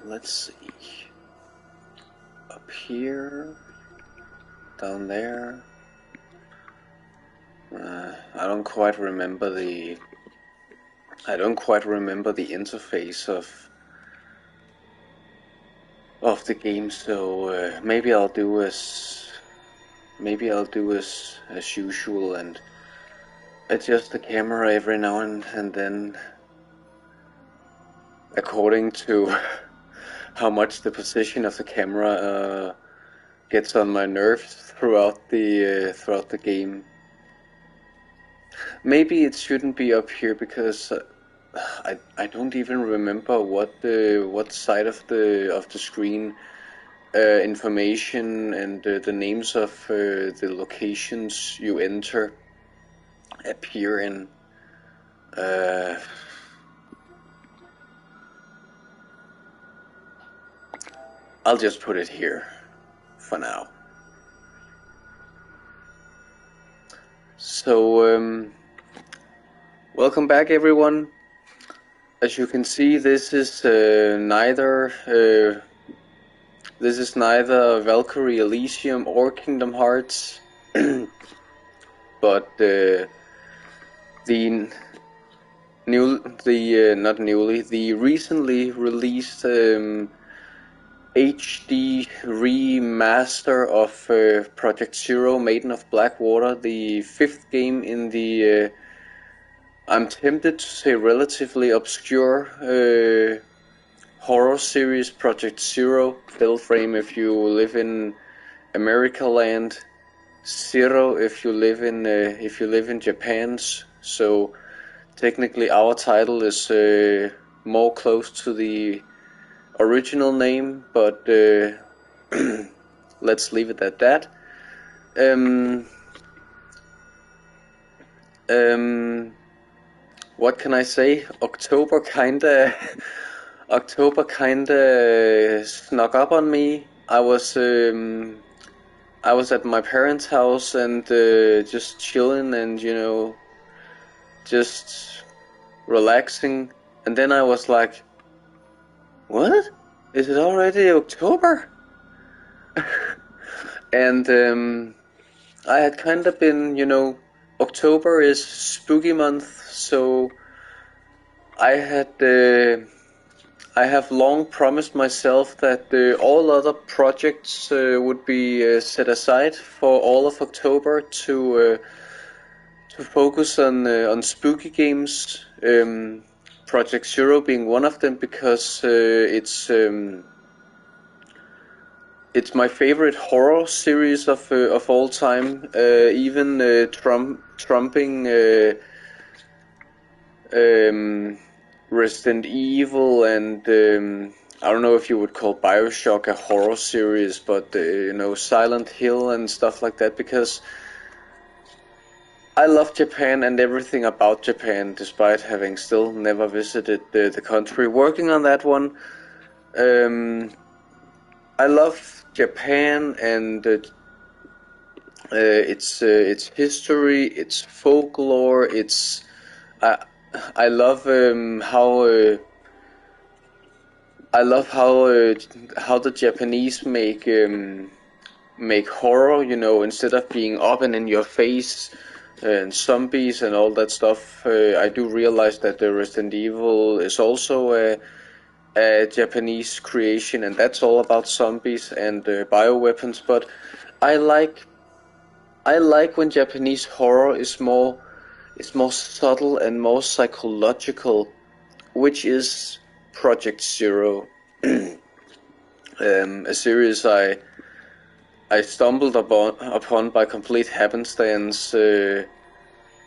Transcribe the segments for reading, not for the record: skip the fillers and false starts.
let's see. Up here, down there. I don't quite remember the interface of the game, so maybe I'll do as usual and adjust the camera every now and then according to how much the position of the camera gets on my nerves throughout the game. Maybe it shouldn't be up here because I don't even remember what side of the screen information and the names of the locations you enter appear in. I'll just put it here for now. So welcome back, everyone. As you can see, this is neither Valkyrie Elysium or Kingdom Hearts, but the recently released HD remaster of Project Zero, Maiden of Black Water, the 5th game in the I'm tempted to say relatively obscure horror series Project Zero. Fill frame if you live in America land, Zero if you live in Japan. So technically our title is more close to the original name, but let's leave it at that. What can I say? October kinda snuck up on me. I was at my parents' house and just chilling and just relaxing, and then I was like, what? Is it already October? And I had kind of been, October is spooky month, so I have long promised myself that all other projects would be set aside for all of October to focus on spooky games. Project Zero being one of them, because it's my favorite horror series of all time, even trumping Resident Evil and I don't know if you would call BioShock a horror series, but Silent Hill and stuff like that, because I love Japan and everything about Japan, despite having still never visited the country. Working on that one, I love Japan and its history, its folklore. I love how the Japanese make horror. Instead of being up and in your face and zombies and all that stuff. I do realize that the Resident Evil is also a Japanese creation, and that's all about zombies and bioweapons. But I like when Japanese horror is more subtle and more psychological, which is Project Zero, a series I stumbled upon by complete happenstance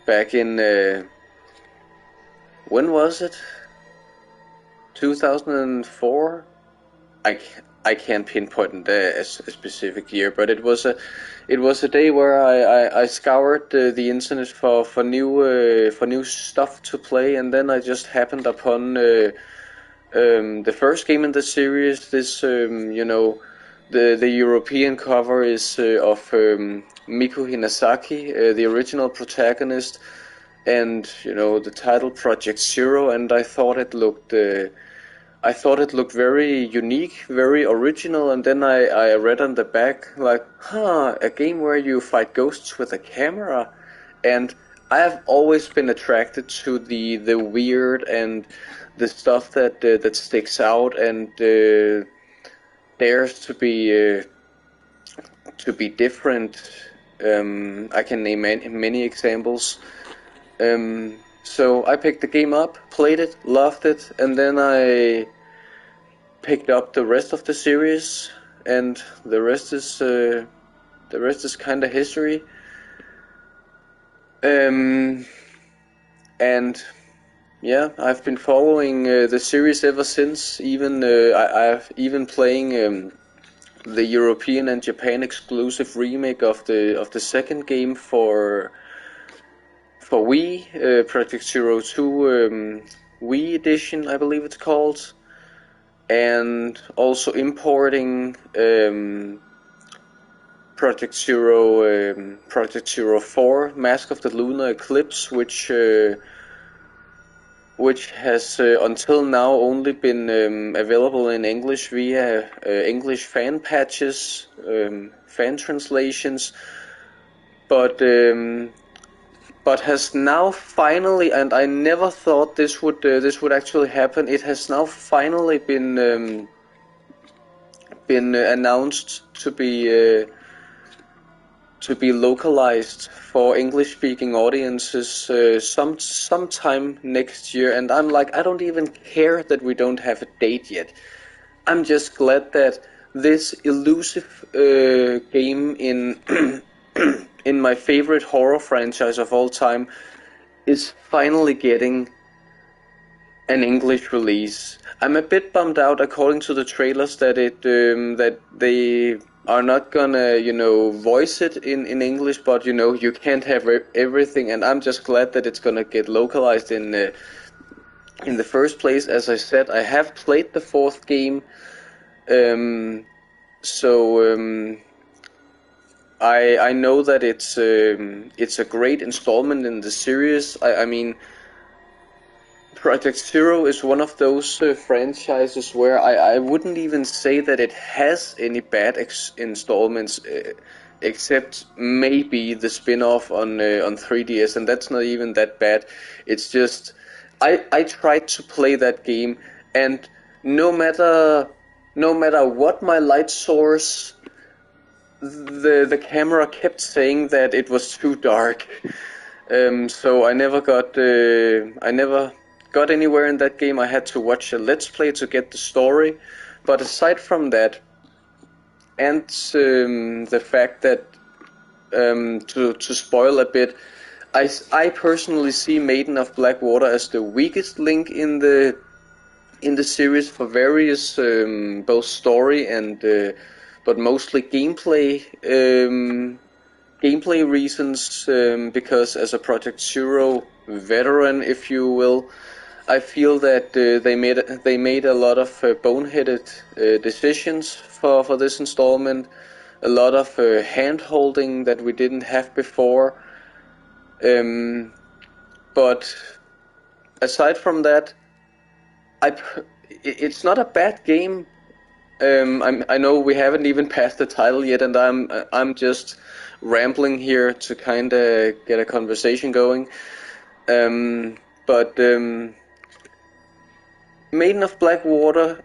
back in when was it? 2004. I can't pinpoint a specific year, but it was a day where I scoured the internet for new stuff to play, and then I just happened upon the first game in the series. This the European cover is of Miku Hinasaki, the original protagonist, and the title Project Zero, and I thought it looked I thought it looked very unique, very original, and then I read on the back like, a game where you fight ghosts with a camera, and I have always been attracted to the weird and the stuff that sticks out and dares to be different. I can name many examples. So I picked the game up, played it, loved it, and then I picked up the rest of the series, and the rest is kind of history. And yeah, I've been following the series ever since. Even I've even playing the European and Japan exclusive remake of the second game for Wii, Project Zero 2 Wii edition, I believe it's called, and also importing Project Zero 4 Mask of the Lunar Eclipse, which has until now only been available in English via English fan patches, fan translations, but has now finally, and I never thought this would actually happen. It has now finally been announced to be localized for English-speaking audiences sometime next year. And I'm like, I don't even care that we don't have a date yet. I'm just glad that this elusive game in in my favorite horror franchise of all time is finally getting an English release. I'm a bit bummed out, according to the trailers, that that they are not gonna, voice it in English, but you can't have everything, and I'm just glad that it's gonna get localized in the first place. As I said, I have played the fourth game, so I know that it's a great installment in the series. I mean, Project Zero is one of those franchises where I wouldn't even say that it has any bad installments, except maybe the spin-off on 3DS, and that's not even that bad. It's just I tried to play that game, and no matter what my light source, the camera kept saying that it was too dark. So I never got anywhere in that game. I had to watch a Let's Play to get the story. But aside from that, and the fact that to spoil a bit, I personally see Maiden of Black Water as the weakest link in the series for various both story and but mostly gameplay reasons, because as a Project Zero veteran, if you will, I feel that they made a lot of boneheaded decisions for this installment, a lot of hand holding that we didn't have before. But aside from that, it's not a bad game. I know we haven't even passed the title yet, and I'm just rambling here to kind of get a conversation going. But Maiden of Black Water,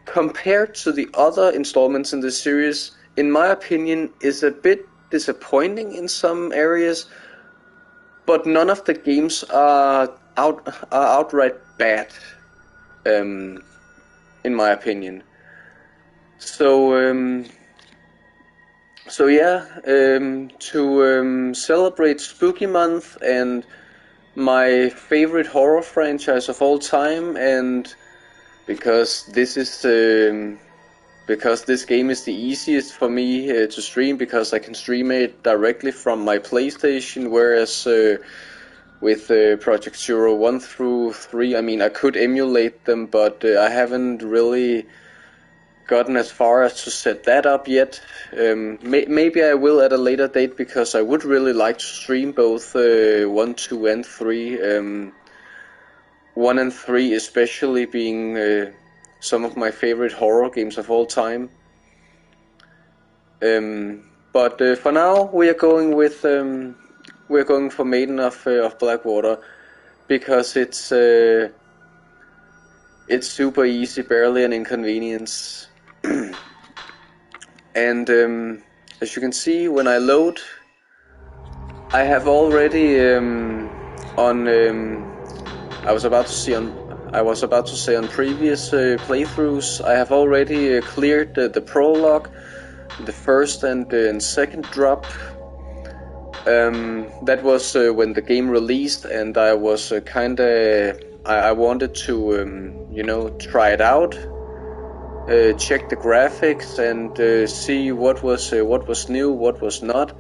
compared to the other installments in the series, in my opinion, is a bit disappointing in some areas. But none of the games are outright bad, in my opinion. So yeah, to celebrate Spooky Month and my favorite horror franchise of all time, and because this game is the easiest for me to stream, because I can stream it directly from my PlayStation, whereas with Project Zero 1 through 3, I mean, I could emulate them, but I haven't really gotten as far as to set that up yet. Maybe I will at a later date, because I would really like to stream both 1, 2, and 3. 1 and 3 especially being some of my favorite horror games of all time. But for now, we are going with we're going for Maiden of Black Water because it's super easy, barely an inconvenience. And as you can see, when I load, I have already I was about to say on previous playthroughs, I have already cleared the prologue, the first and second drop. That was when the game released, and I was I wanted to try it out, check the graphics, and see what was new, what was not.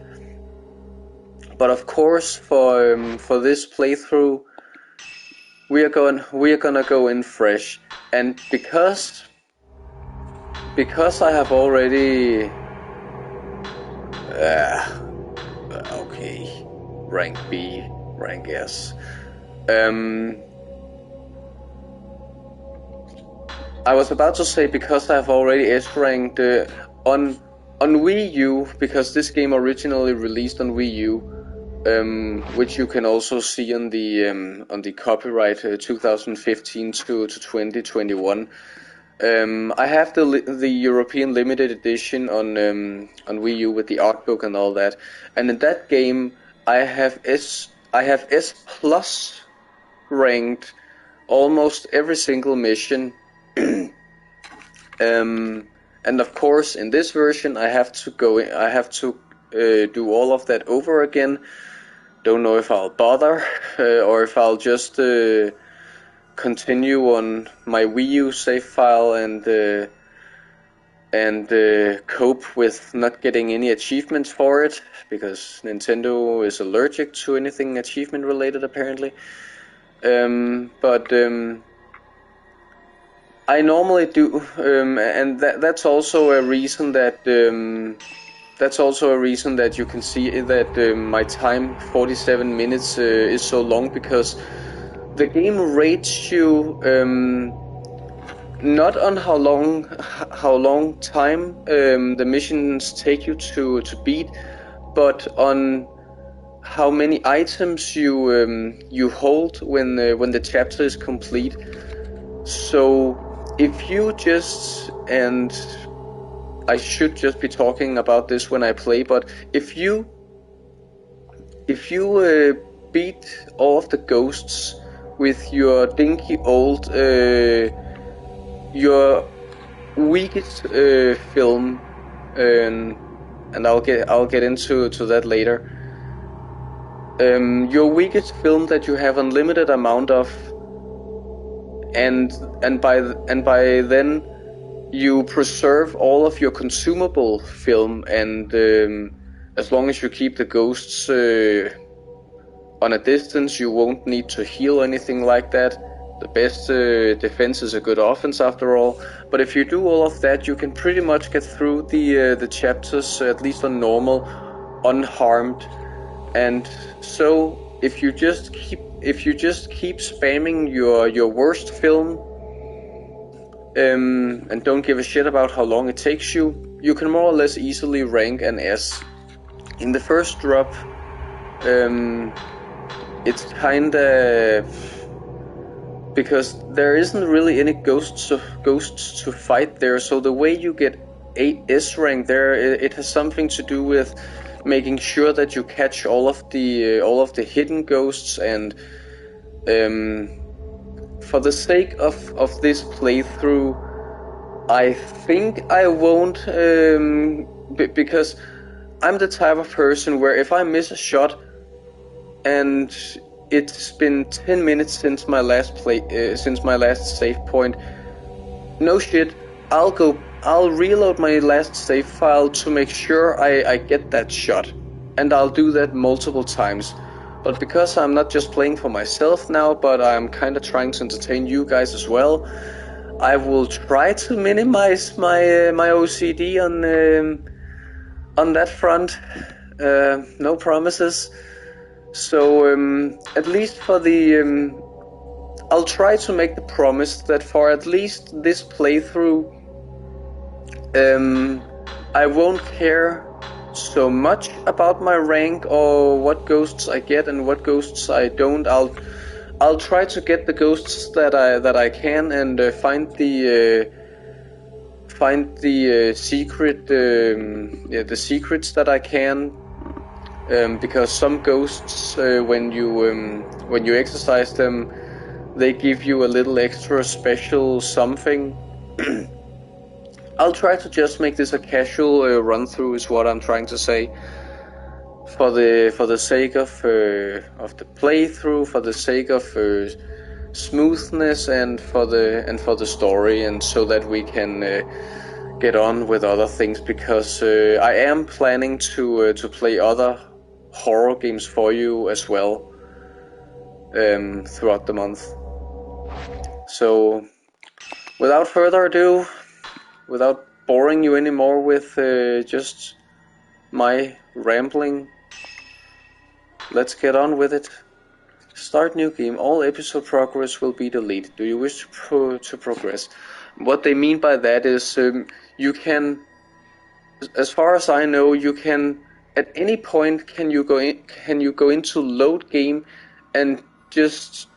But of course, for this playthrough, we are gonna go in fresh, and because I have already okay, rank B, rank S. I was about to say because I have already S-ranked on Wii U, because this game originally released on Wii U, which you can also see on the copyright 2015 to 2021. I have the European limited edition on Wii U with the art book and all that, and in that game I have S plus ranked almost every single mission. And of course, in this version, I have to do all of that over again. Don't know if I'll bother or if I'll just continue on my Wii U save file and cope with not getting any achievements for it, because Nintendo is allergic to anything achievement related apparently. But I normally do, and that's also a reason that you can see that my time 47 minutes is so long, because the game rates you not on how long time the missions take you to beat, but on how many items you hold when the chapter is complete. So if you just, and I should just be talking about this when I play, but if you beat all of the ghosts with your dinky old your weakest film, and I'll get into that later. Your weakest film that you have unlimited amount of, and by then you preserve all of your consumable film, and as long as you keep the ghosts on a distance, you won't need to heal or anything like that. The best defense is a good offense after all. But if you do all of that, you can pretty much get through the chapters, at least on normal, unharmed. And so if you just keep spamming your worst film, and don't give a shit about how long it takes you, you can more or less easily rank an S. In the first drop, it's kinda, because there isn't really any ghosts to fight there, so the way you get a S rank there, it has something to do with making sure that you catch all of the hidden ghosts. And for the sake of this playthrough, I think I won't, because I'm the type of person where if I miss a shot and it's been 10 minutes since my last save point, no shit, I'll reload my last save file to make sure I get that shot, and I'll do that multiple times. But because I'm not just playing for myself now, but I'm kinda trying to entertain you guys as well, I will try to minimize my OCD on that front. No promises. So at least for the I'll try to make the promise that for at least this playthrough, I won't care so much about my rank or what ghosts I get and what ghosts I don't. I'll try to get the ghosts that I can and find the secret the secrets that I can, because some ghosts when you exercise them, they give you a little extra special something. I'll try to just make this a casual run through, is what I'm trying to say. For the sake of the playthrough, for the sake of smoothness, and for the story, and so that we can get on with other things, because I am planning to play other horror games for you as well throughout the month. So, without further ado, without boring you anymore with just my rambling, let's get on with it. Start new game. All episode progress will be deleted. Do you wish to progress? What they mean by that is you can, as far as I know, you can at any point can you go into load game and just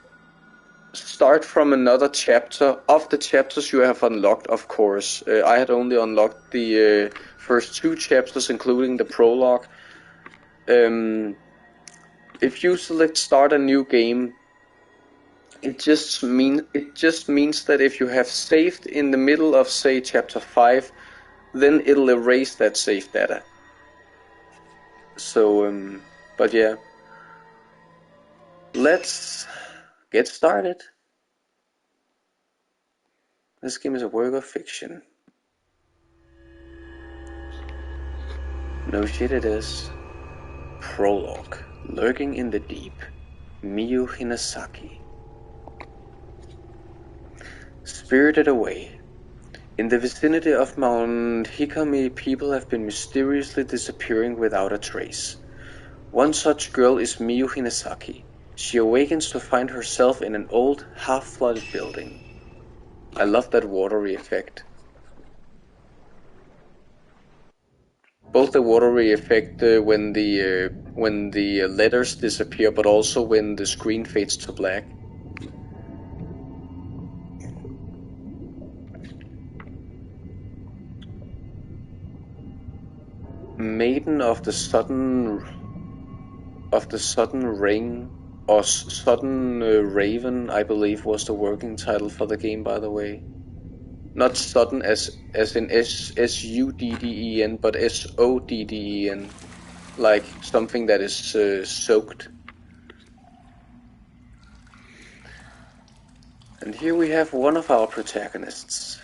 start from another chapter of the chapters you have unlocked, of course. I had only unlocked the first 2 chapters, including the prologue. If you select start a new game, it just means that if you have saved in the middle of, say, chapter 5, then it'll erase that save data. So, but yeah, let's get started. This game is a work of fiction. No shit it is. Prologue. Lurking in the deep. Miyu Hinasaki. Spirited away. In the vicinity of Mount Hikami, people have been mysteriously disappearing without a trace. One such girl is Miyu Hinasaki. She awakens to find herself in an old, half-flooded building. I love that watery effect. Both the watery effect when the letters disappear, but also when the screen fades to black. Maiden of the Sudden Ring, or Sudden Raven, I believe was the working title for the game, by the way. Not sudden as in S-U-D-D-E-N, but S-O-D-D-E-N, like something that is soaked. And here we have one of our protagonists,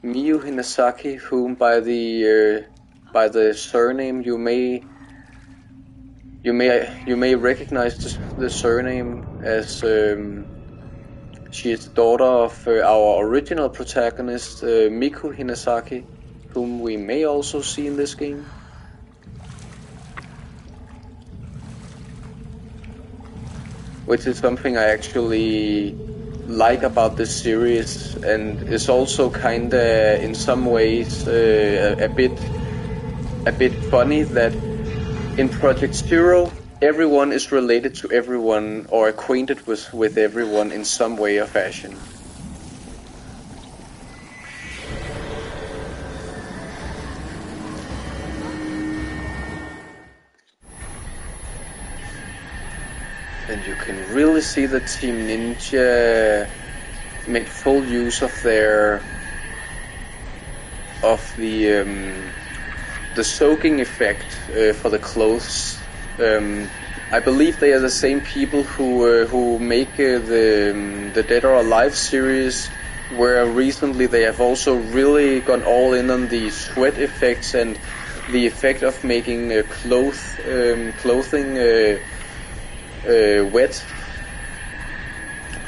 Miyu Hinasaki, whom by the surname you may recognize the surname as she is the daughter of our original protagonist, Miku Hinasaki, whom we may also see in this game. Which is something I actually like about this series, and is also kinda, in some ways, a bit funny that in Project Zero, everyone is related to everyone or acquainted with everyone in some way or fashion. And you can really see the Team Ninja make full use of the soaking effect for the clothes. I believe they are the same people who make the Dead or Alive series, where recently they have also really gone all in on the sweat effects and the effect of making clothing wet.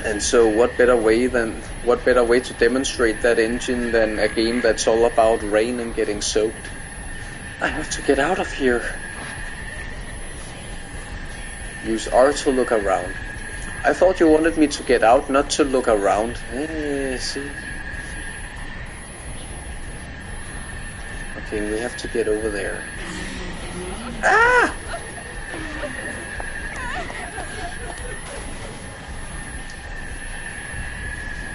And so what better way to demonstrate that engine than a game that's all about rain and getting soaked. I have to get out of here. Use R to look around. I thought you wanted me to get out, not to look around. See? Okay, we have to get over there. Ah!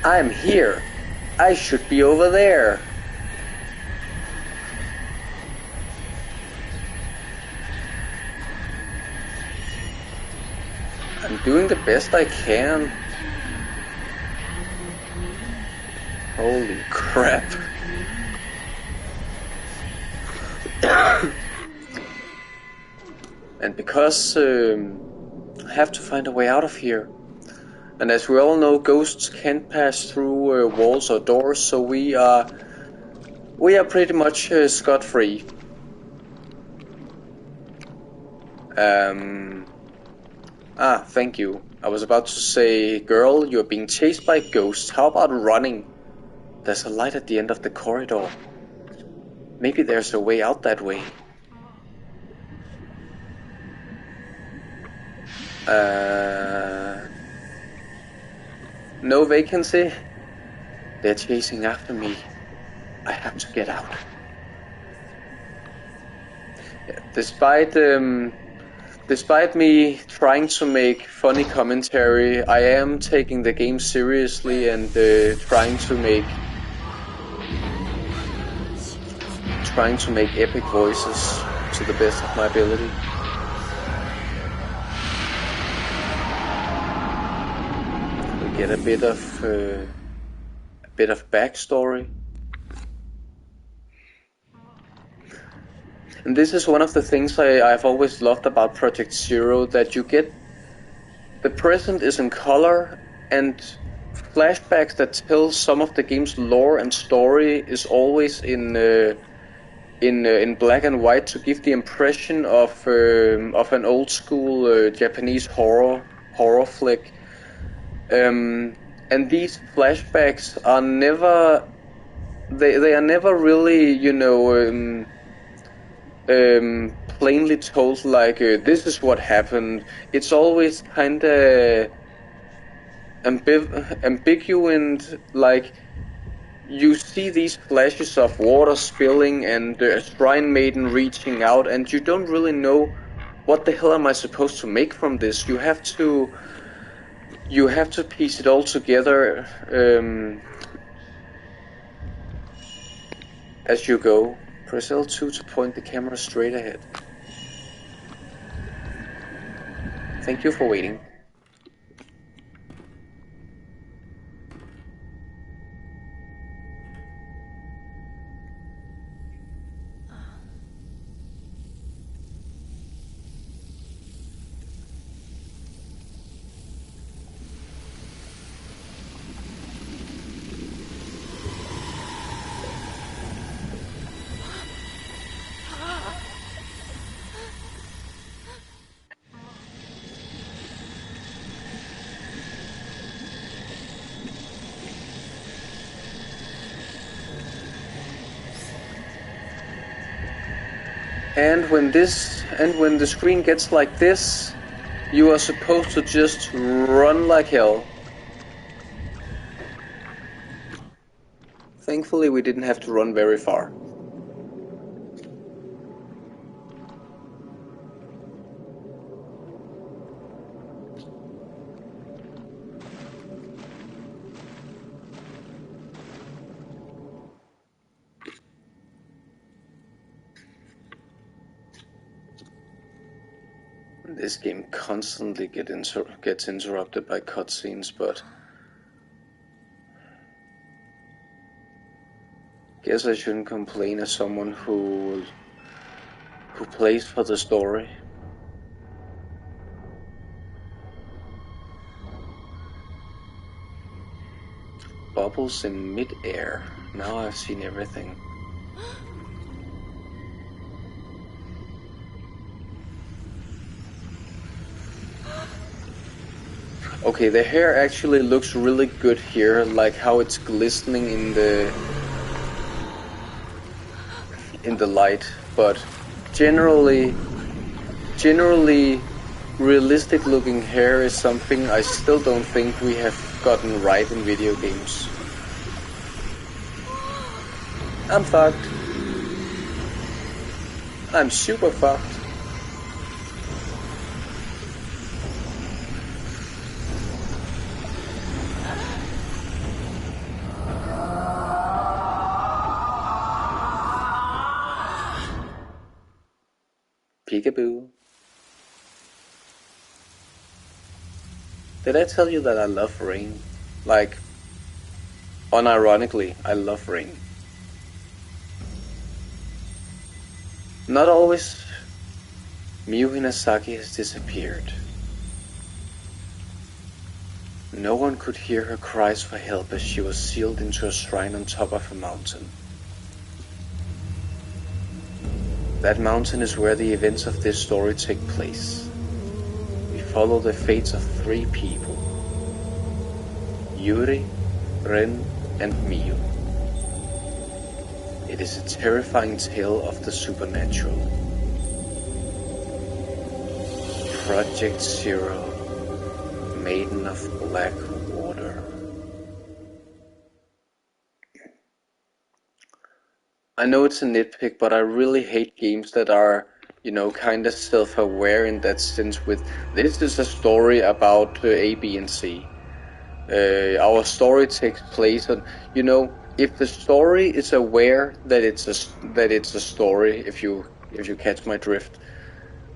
I'm here. I should be over there. I'm doing the best I can. Holy crap. And because I have to find a way out of here. And as we all know, ghosts can't pass through walls or doors, so we are pretty much scot-free. Thank you. I was about to say, girl, you're being chased by ghosts. How about running? There's a light at the end of the corridor. Maybe there's a way out that way. No vacancy? They're chasing after me. I have to get out. Despite me trying to make funny commentary, I am taking the game seriously and trying to make epic voices to the best of my ability. We get a bit of backstory. And this is one of the things I've always loved about Project Zero, that you get the present is in color, and flashbacks that tell some of the game's lore and story is always in black and white to give the impression of an old school Japanese horror flick. And these flashbacks are never they are never really, you know, plainly told, like this is what happened. It's always kinda ambiguous, like you see these flashes of water spilling and a shrine maiden reaching out, and you don't really know what the hell am I supposed to make from this. You have to piece it all together as you go. Press L2 to point the camera straight ahead. Thank you for waiting. And when the screen gets like this, you are supposed to just run like hell. Thankfully, we didn't have to run very far. This game constantly gets interrupted by cutscenes, but guess I shouldn't complain as someone who plays for the story. Bubbles in mid-air. Now I've seen everything. Okay, the hair actually looks really good here, like how it's glistening in the light, but generally realistic looking hair is something I still don't think we have gotten right in video games. I'm fucked. I'm super fucked. Peekaboo. Did I tell you that I love rain? Like, unironically, I love rain. Not always. Miu Hinasaki has disappeared. No one could hear her cries for help as she was sealed into a shrine on top of a mountain. That mountain is where the events of this story take place. We follow the fates of 3 people: Yuri, Ren, and Miu. It is a terrifying tale of the supernatural. Project Zero, Maiden of Black Water. I know it's a nitpick, but I really hate games that are, kind of self-aware in that sense with, this is a story about A, B, and C. Our story takes place on, if the story is aware that it's a story, if you catch my drift,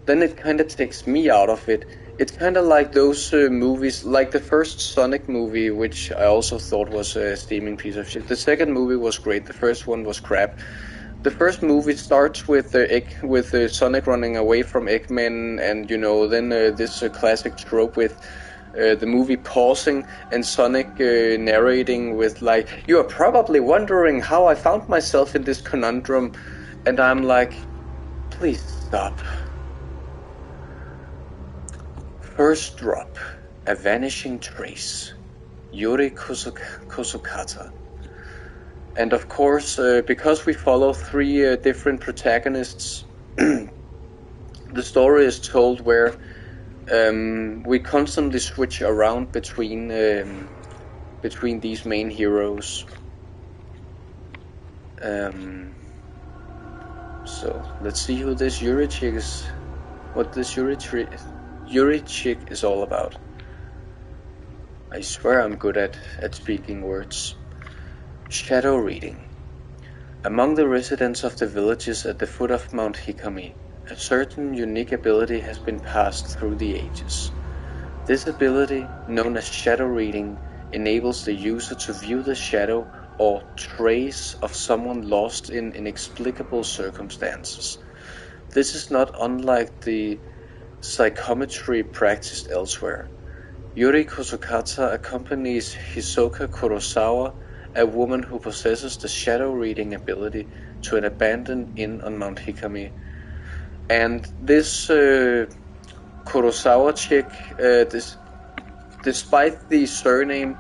then it kind of takes me out of it. It's kind of like those movies, like the first Sonic movie, which I also thought was a steaming piece of shit. The second movie was great. The first one was crap. The first movie starts with Sonic running away from Eggman, and then this classic trope with the movie pausing and Sonic narrating with like, "You are probably wondering how I found myself in this conundrum," and I'm like, please stop. First drop, A Vanishing Trace, Yuri Kusukata. And of course, because we follow 3 different protagonists, the story is told where we constantly switch around between these main heroes. So let's see who this Yuri chick is. What this Yuri chick is all about. I swear I'm good at speaking words. Shadow reading. Among the residents of the villages at the foot of Mount Hikami, a certain unique ability has been passed through the ages. This ability, known as shadow reading, enables the user to view the shadow or trace of someone lost in inexplicable circumstances. This is not unlike the psychometry practiced elsewhere. Yuri Kusukata accompanies Hisoka Kurosawa, a woman who possesses the shadow reading ability, to an abandoned inn on Mount Hikami. And this Kurosawa chick, despite the surname,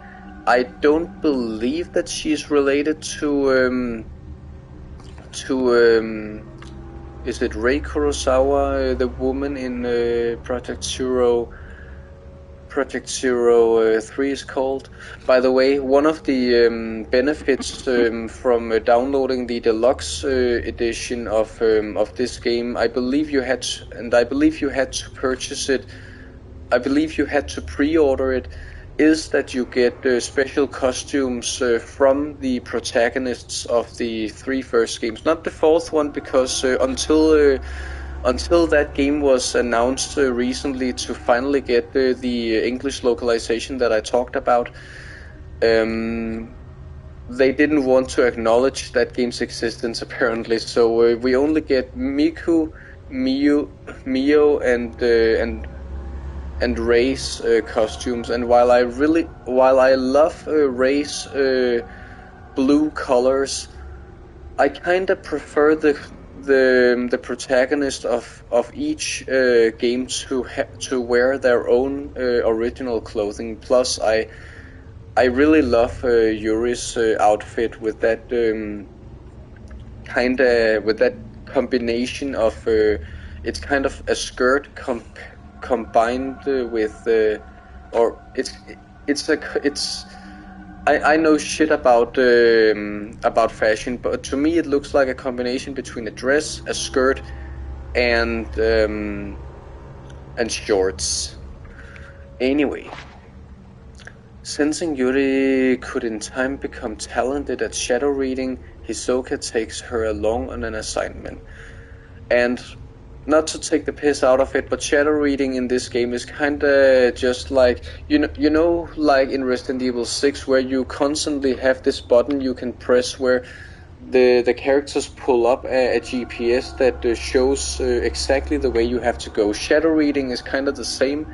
I don't believe that she's related to is it Rei Kurosawa, the woman in Project Zero 3 is called. By the way, one of the benefits from downloading the deluxe edition of this game, I believe you had to purchase it. I believe you had to pre-order it. Is that you get special costumes from the protagonists of the 3 first games, not the 4th one, because until that game was announced recently to finally get the English localization that I talked about, they didn't want to acknowledge that game's existence apparently. So we only get Miku, Mio, and Rei's costumes. And while I love Rei's blue colors, I kinda prefer the protagonist of each game to wear their own original clothing. Plus, I really love Yuri's outfit with that with that combination of it's kind of a skirt combined with, or it's. I know shit about fashion, but to me it looks like a combination between a dress, a skirt, and shorts. Anyway, sensing Yuri could in time become talented at shadow reading, Hisoka takes her along on an assignment. And not to take the piss out of it, but shadow reading in this game is kinda just like, you know, like in Resident Evil 6, where you constantly have this button you can press where the characters pull up a GPS that shows exactly the way you have to go. Shadow reading is kind of the same.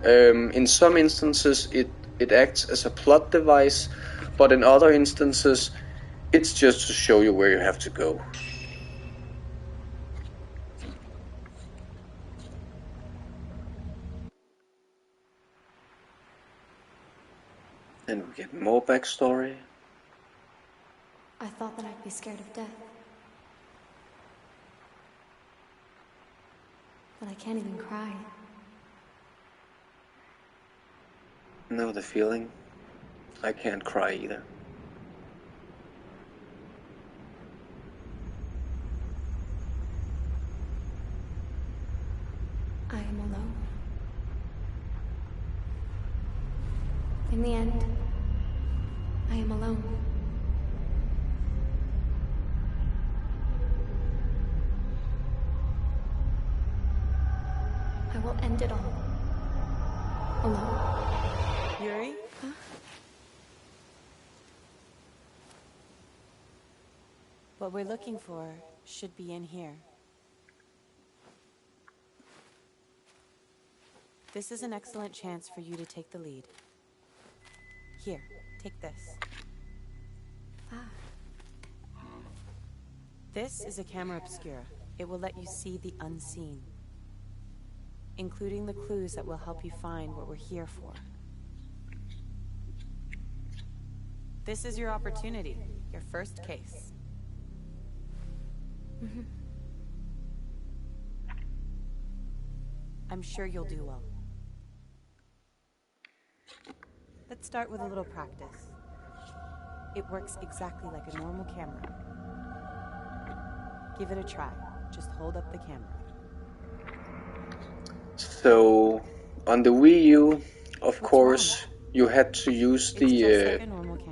In some instances it acts as a plot device, but in other instances it's just to show you where you have to go. And we get more backstory. I thought that I'd be scared of death. But I can't even cry. Know the feeling. I can't cry either. I am alone. In the end, I am alone. I will end it all. Alone. Yuri? Huh? What we're looking for should be in here. This is an excellent chance for you to take the lead. Here, take this. This is a camera obscura. It will let you see the unseen, including the clues that will help you find what we're here for. This is your opportunity, your first case. I'm sure you'll do well. Let's start with a little practice. It works exactly like a normal camera. Give it a try. Just hold up the camera. So, on the Wii U, of course, you had to use the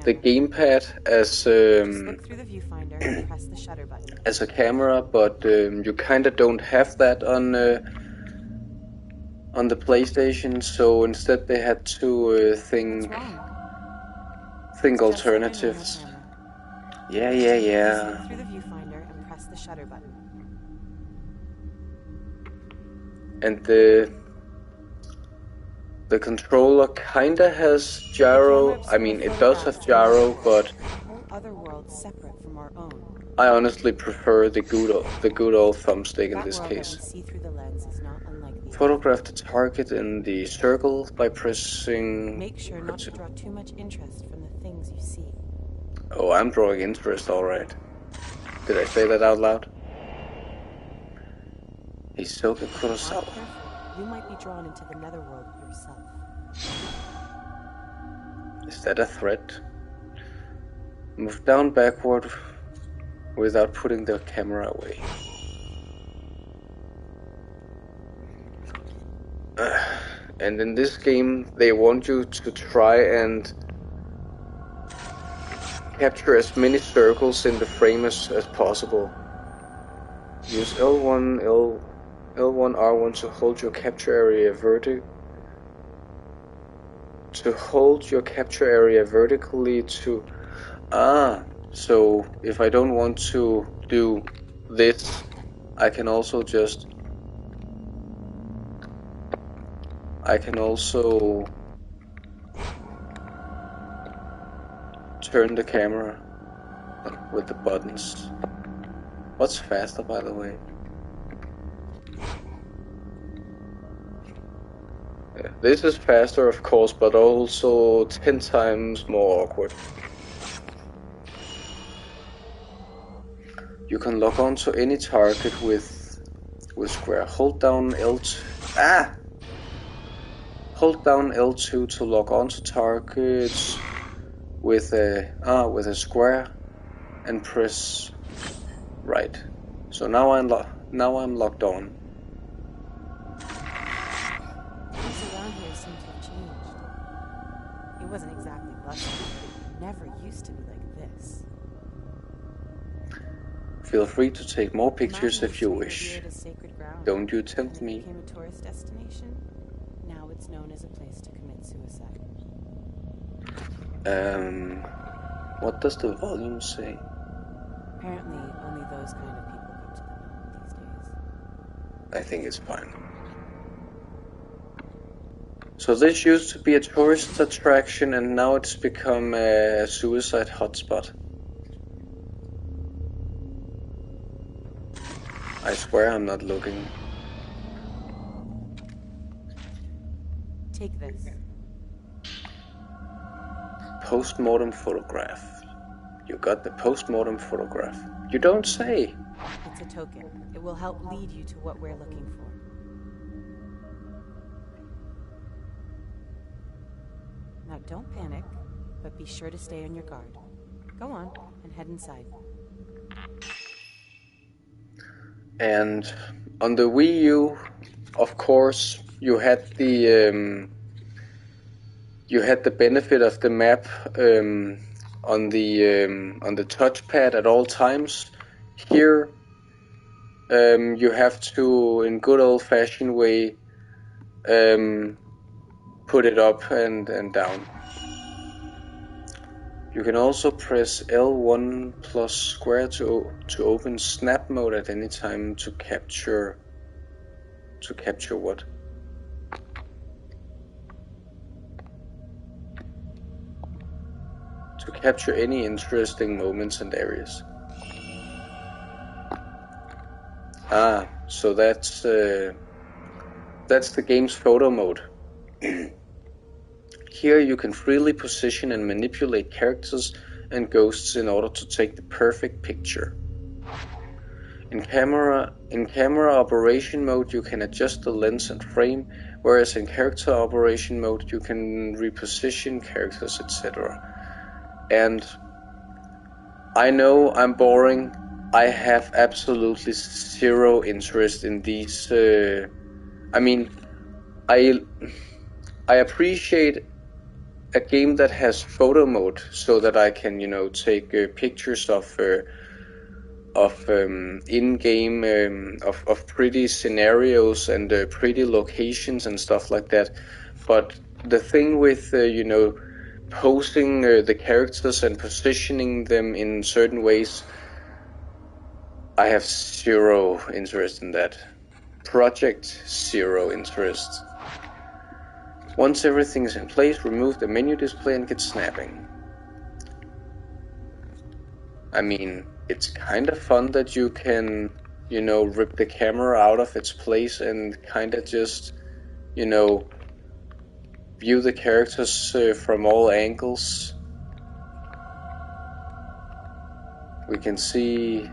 gamepad as Look through the viewfinder and press the shutter button. as a camera, but you kinda don't have that on the PlayStation. So instead, they had to think alternatives. Yeah. Look through the viewfinder and press the shutter button. And the controller kinda has gyro. I mean, it does have gyro, but other worlds separate from our own. I honestly prefer the good old thumbstick in this case. See through the lens is not unlike the Photograph the target in the circle by pressing. Make sure not to draw too much interest from the things you see. Oh, I'm drawing interest, alright. Did I say that out loud? Hisoka Kurosawa. You might be drawn into the netherworld yourself. Is that a threat? Move down backward without putting the camera away. And in this game, they want you to try and capture as many circles in the frame as possible. Use L1, R1 to hold your capture area vertically to... so if I don't want to do this, I can also turn the camera with the buttons. What's faster, by the way? Yeah, this is faster, of course, but also 10 times more awkward. You can lock onto any target with square. Hold down L2. Hold down L2 to lock onto targets with a square, and press right. So now I'm locked on. Things around here seem to have changed. It wasn't exactly bustling, but it never used to be like this. Feel free to take more pictures if you wish. As sacred ground. Don't you tempt me. It became a tourist destination. Now it's known as a place to commit suicide. What does the volume say? Apparently, only those kind of people go to the mountain these days. I think it's fine. So this used to be a tourist attraction, and now it's become a suicide hotspot. I swear I'm not looking. Take this. Post-mortem photograph. You got the post-mortem photograph. You don't say. It's a token. It will help lead you to what we're looking for. Now don't panic, but be sure to stay on your guard. Go on and head inside. And on the Wii U, of course, you had the benefit of the map on the touchpad at all times. Here, you have to, in good old-fashioned way, put it up and down. You can also press L1 plus square to open snap mode at any time to capture what? To capture any interesting moments and areas. Ah, so that's the game's photo mode. Here you can freely position and manipulate characters and ghosts in order to take the perfect picture. In camera operation mode you can adjust the lens and frame, whereas in character operation mode you can reposition characters, etc. And I know I'm boring. I have absolutely zero interest in these. I mean, I appreciate a game that has photo mode so that I can, take pictures of in-game of pretty scenarios and pretty locations and stuff like that. But the thing with posing the characters and positioning them in certain ways, I have zero interest in that. Project zero interest. Once everything is in place, remove the menu display and get snapping. I mean, it's kind of fun that you can, rip the camera out of its place and kind of just, view the characters from all angles. We can see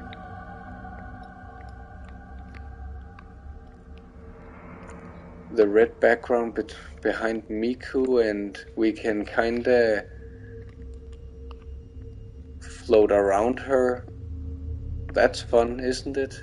the red background behind Miku, and we can kinda float around her. That's fun, isn't it?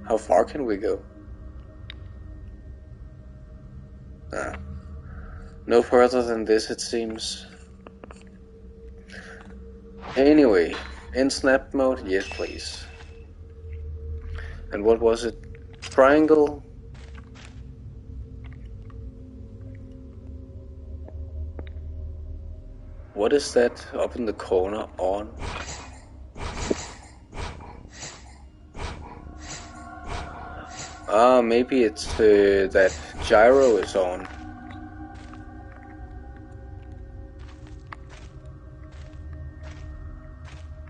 How far can we go? No further than this, it seems. Anyway, in snap mode, yes please. And what was it? Triangle? What is that up in the corner on? Ah, maybe it's that gyro is on.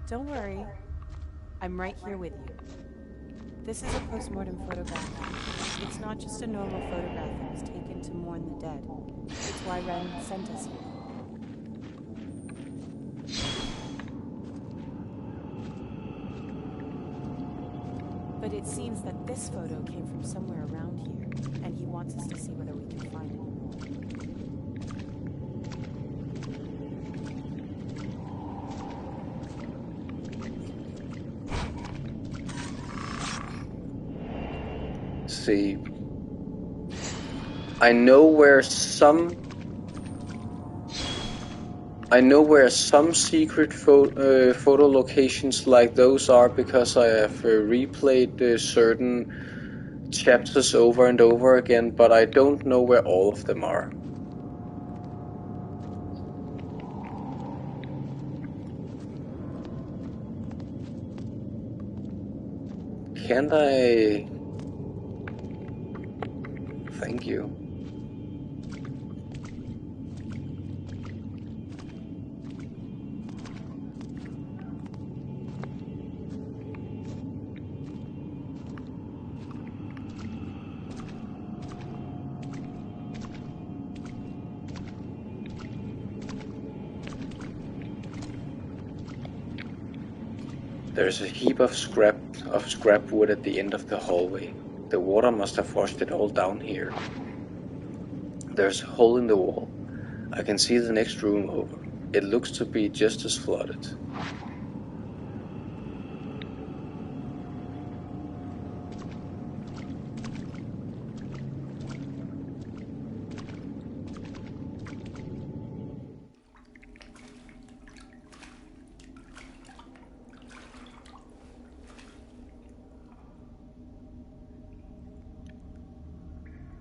Don't worry, I'm right here with you. This is a post-mortem photograph. It's not just a normal photograph that was taken to mourn the dead. It's why Ren sent us here. But it seems that this photo came from somewhere around here, and he wants us to see whether we can find it. See, I know where some secret photo locations like those are, because I have replayed certain chapters over and over again, but I don't know where all of them are. Can't I? Thank you. There's a heap of scrap wood at the end of the hallway. The water must have washed it all down here. There's a hole in the wall. I can see the next room over. It looks to be just as flooded.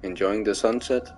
Enjoying the sunset?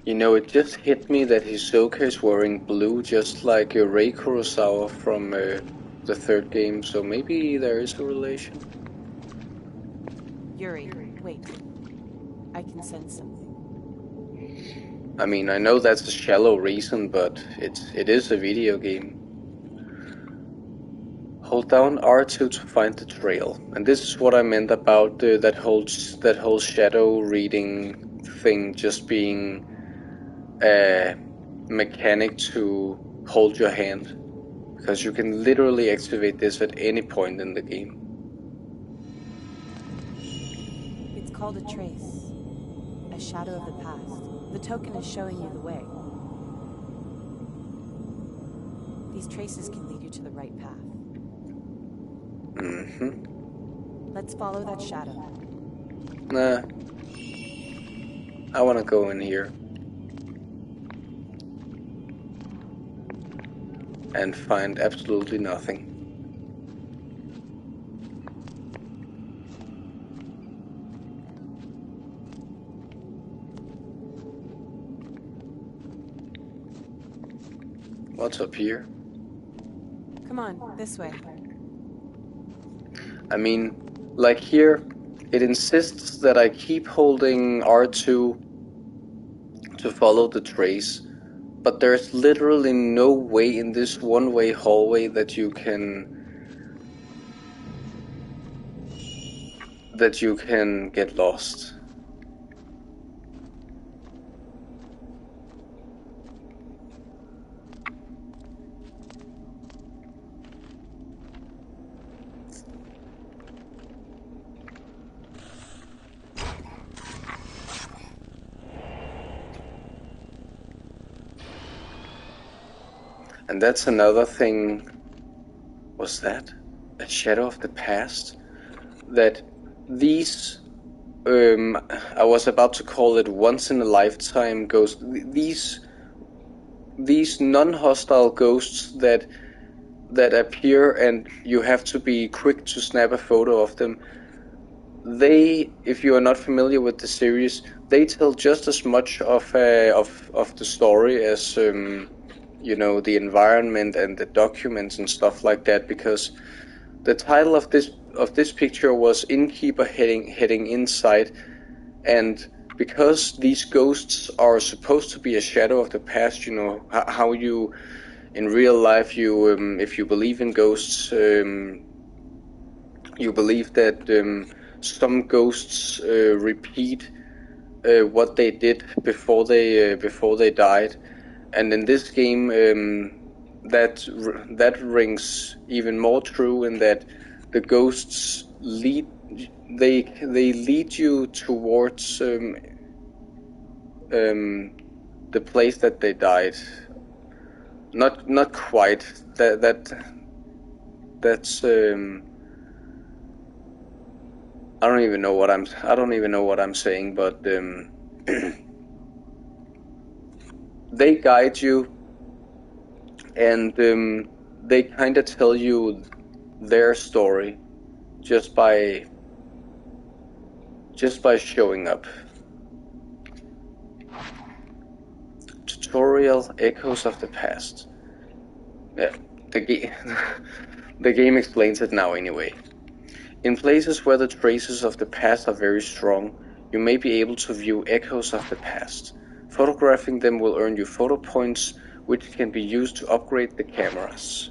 You know, it just hit me that Hisoka is wearing blue, just like Rei Kurosawa from the third game, so maybe there is a relation. Yuri, wait. I can sense something. I mean, I know that's a shallow reason, but it is a video game. Hold down R2 to find the trail, and this is what I meant about that whole shadow reading thing just being a mechanic to hold your hand, because you can literally activate this at any point in the game. It's called a trace, a shadow of the past. The token is showing you the way. These traces can lead you to the right path. Let's follow that shadow. Nah, I wanna go in here and find absolutely nothing. What's up here? Come on, this way. I mean, like here, it insists that I keep holding R2 to follow the trace, but there's literally no way in this one-way hallway that you can get lost. And that's another thing. Was that a shadow of the past? That these, I was about to call it once in a lifetime ghosts. These these non-hostile ghosts that appear, and you have to be quick to snap a photo of them. They, if you are not familiar with the series, they tell just as much of the story as the environment and the documents and stuff like that, because the title of this picture was Innkeeper Heading Inside, and because these ghosts are supposed to be a shadow of the past, how you in real life, if you believe in ghosts, you believe that some ghosts repeat what they did before they died, and in this game, that rings even more true in that the ghosts lead you towards the place that they died. Not quite. That's I don't even know what I'm saying, but they guide you, and they kind of tell you their story just by showing up. Tutorial Echoes of the Past. Yeah, the game explains it now anyway. In places where the traces of the past are very strong, you may be able to view echoes of the past. Photographing them will earn you photo points, which can be used to upgrade the cameras.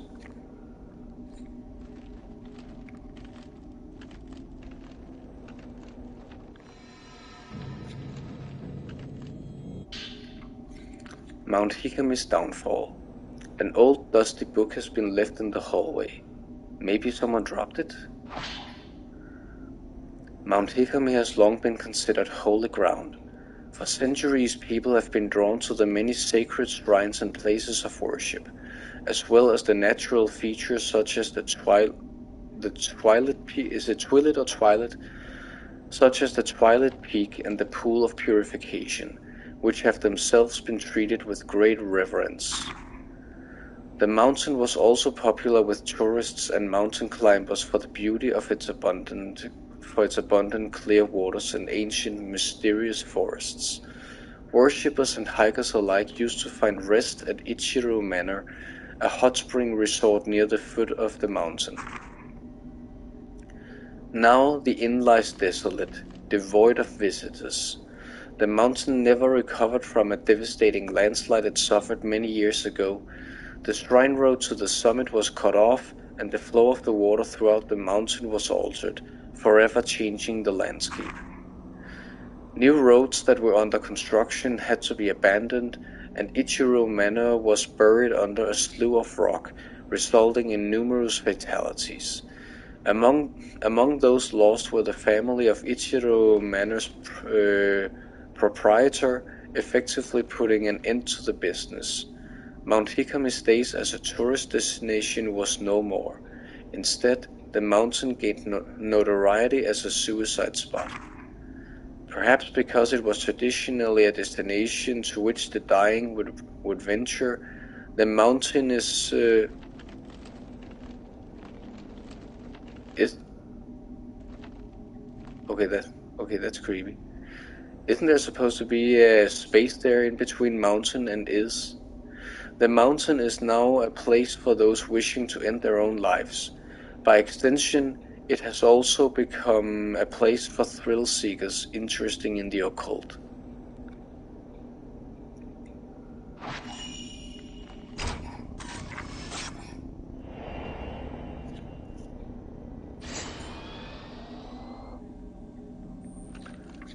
Mount Hikami's Downfall. An old dusty book has been left in the hallway. Maybe someone dropped it? Mount Hikami has long been considered holy ground. For centuries, people have been drawn to the many sacred shrines and places of worship, as well as the natural features such as the Twilight Peak and the Pool of Purification, which have themselves been treated with great reverence. The mountain was also popular with tourists and mountain climbers for the beauty of its abundant clear waters and ancient mysterious forests. Worshippers and hikers alike used to find rest at Ichiro Manor, a hot spring resort near the foot of the mountain. Now the inn lies desolate, devoid of visitors. The mountain never recovered from a devastating landslide it suffered many years ago. The shrine road to the summit was cut off, and the flow of the water throughout the mountain was altered, forever changing the landscape. New roads that were under construction had to be abandoned, and Ichiro Manor was buried under a slough of rock, resulting in numerous fatalities. Among those lost were the family of Ichiro Manor's proprietor, effectively putting an end to the business. Mount Hikami's days as a tourist destination was no more. Instead, the mountain gained notoriety as a suicide spot. Perhaps because it was traditionally a destination to which the dying would venture, the mountain is okay, that's creepy. Isn't there supposed to be a space there in between mountain and is? The mountain is now a place for those wishing to end their own lives. By extension, it has also become a place for thrill seekers interested in the occult.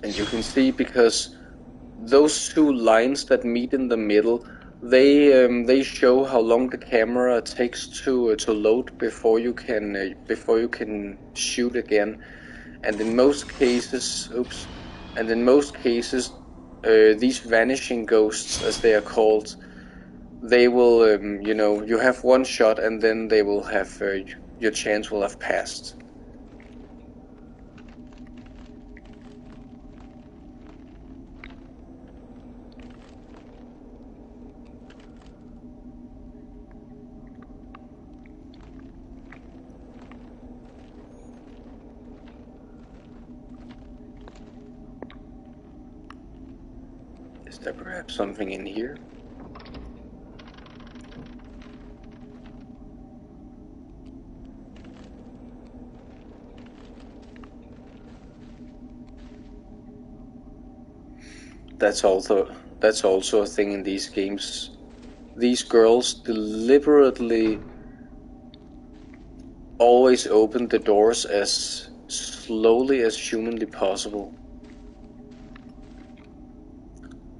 And you can see, because those two lines that meet in the middle, they show how long the camera takes to load before you can shoot again. And in most cases, these vanishing ghosts, as they are called, they will you have one shot, and then they will have your chance will have passed. Is there perhaps something in here? That's also a thing in these games. These girls deliberately always open the doors as slowly as humanly possible.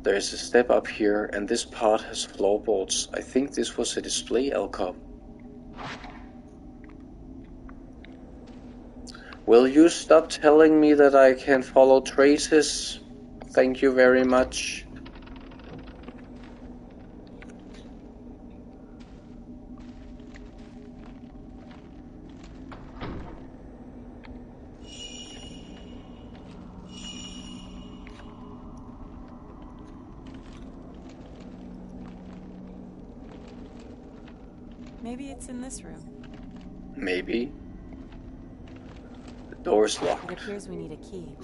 There's a step up here, and this part has floorboards. I think this was a display alcove. Will you stop telling me that I can follow traces? Thank you very much. Maybe it's in this room. Maybe. The door's locked. It appears we need a key.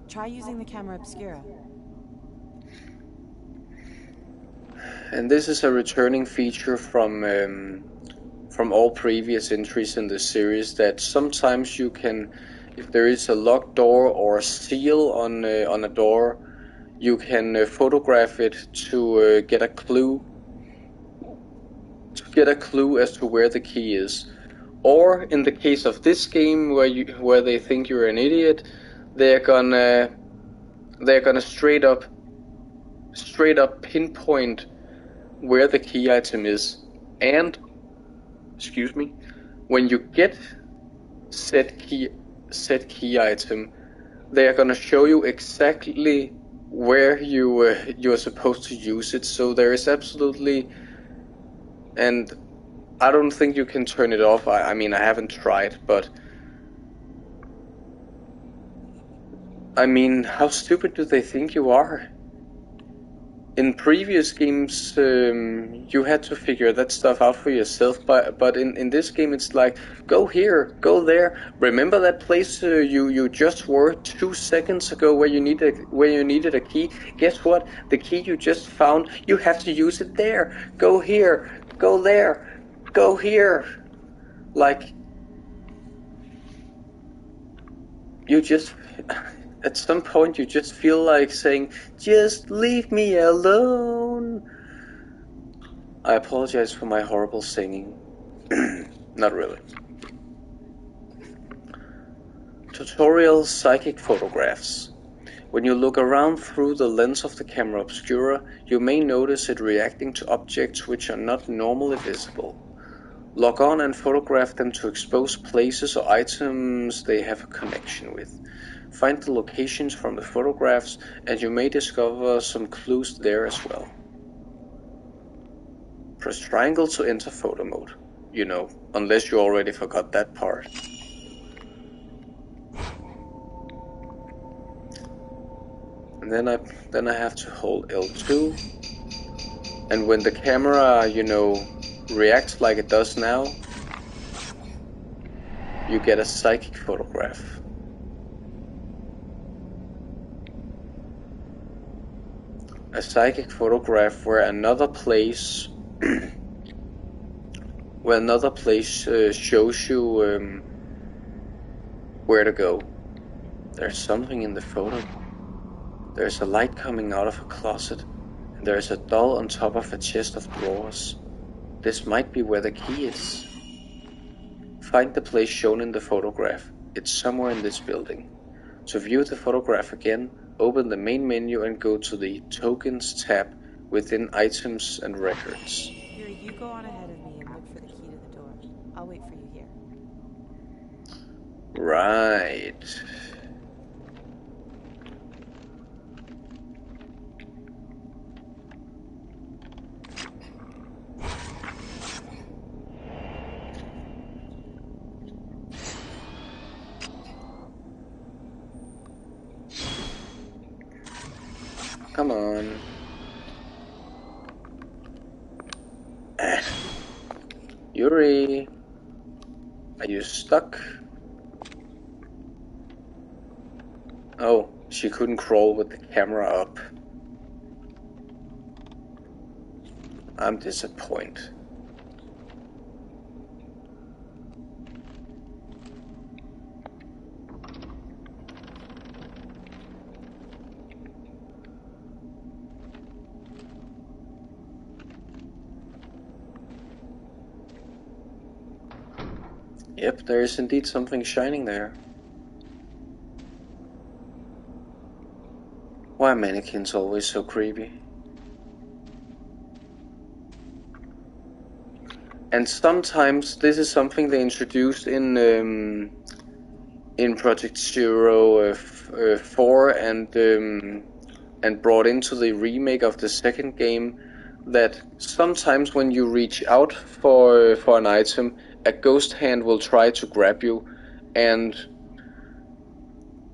Try using the camera obscura. And this is a returning feature from all previous entries in the series, that sometimes you can, if there is a locked door or a seal on a door, you can photograph it to get a clue. To get a clue as to where the key is. Or in the case of this game, where they think you're an idiot, they're gonna straight up pinpoint where the key item is. And excuse me, when you get said key item, they are gonna show you exactly where you're supposed to use it. So there is absolutely, and I don't think you can turn it off. I mean, I haven't tried, but I mean, how stupid do they think you are? In previous games, you had to figure that stuff out for yourself, but in this game it's like, go here, go there. Remember that place you just were 2 seconds ago where you needed a key? Guess what? The key you just found, you have to use it there. Go here, go there, go here. Like, you just... At some point you just feel like saying, just leave me alone. I apologize for my horrible singing. Not really. Tutorial psychic photographs. When you look around through the lens of the camera obscura, you may notice it reacting to objects which are not normally visible. Log on and photograph them to expose places or items they have a connection with. Find the locations from the photographs, and you may discover some clues there as well. Press triangle to enter photo mode. You know, unless you already forgot that part. And then I have to hold L2. And when the camera, you know, reacts like it does now, you get a psychic photograph. A psychic photograph where another place shows you where to go. There's something in the photo. There's a light coming out of a closet, and there's a doll on top of a chest of drawers. This might be where the key is. Find the place shown in the photograph. It's somewhere in this building. To view the photograph again, open the main menu and go to the Tokens tab within Items and Records. Here, you go on ahead of me and look for the key to the door. I'll wait for you here. Right. Come on. Yuri, are you stuck? Oh, she couldn't crawl with the camera up. I'm disappointed. Yep, there is indeed something shining there. Why are mannequins always so creepy? And sometimes this is something they introduced in Project Zero 4 and brought into the remake of the second game, that sometimes when you reach out for an item, a ghost hand will try to grab you, and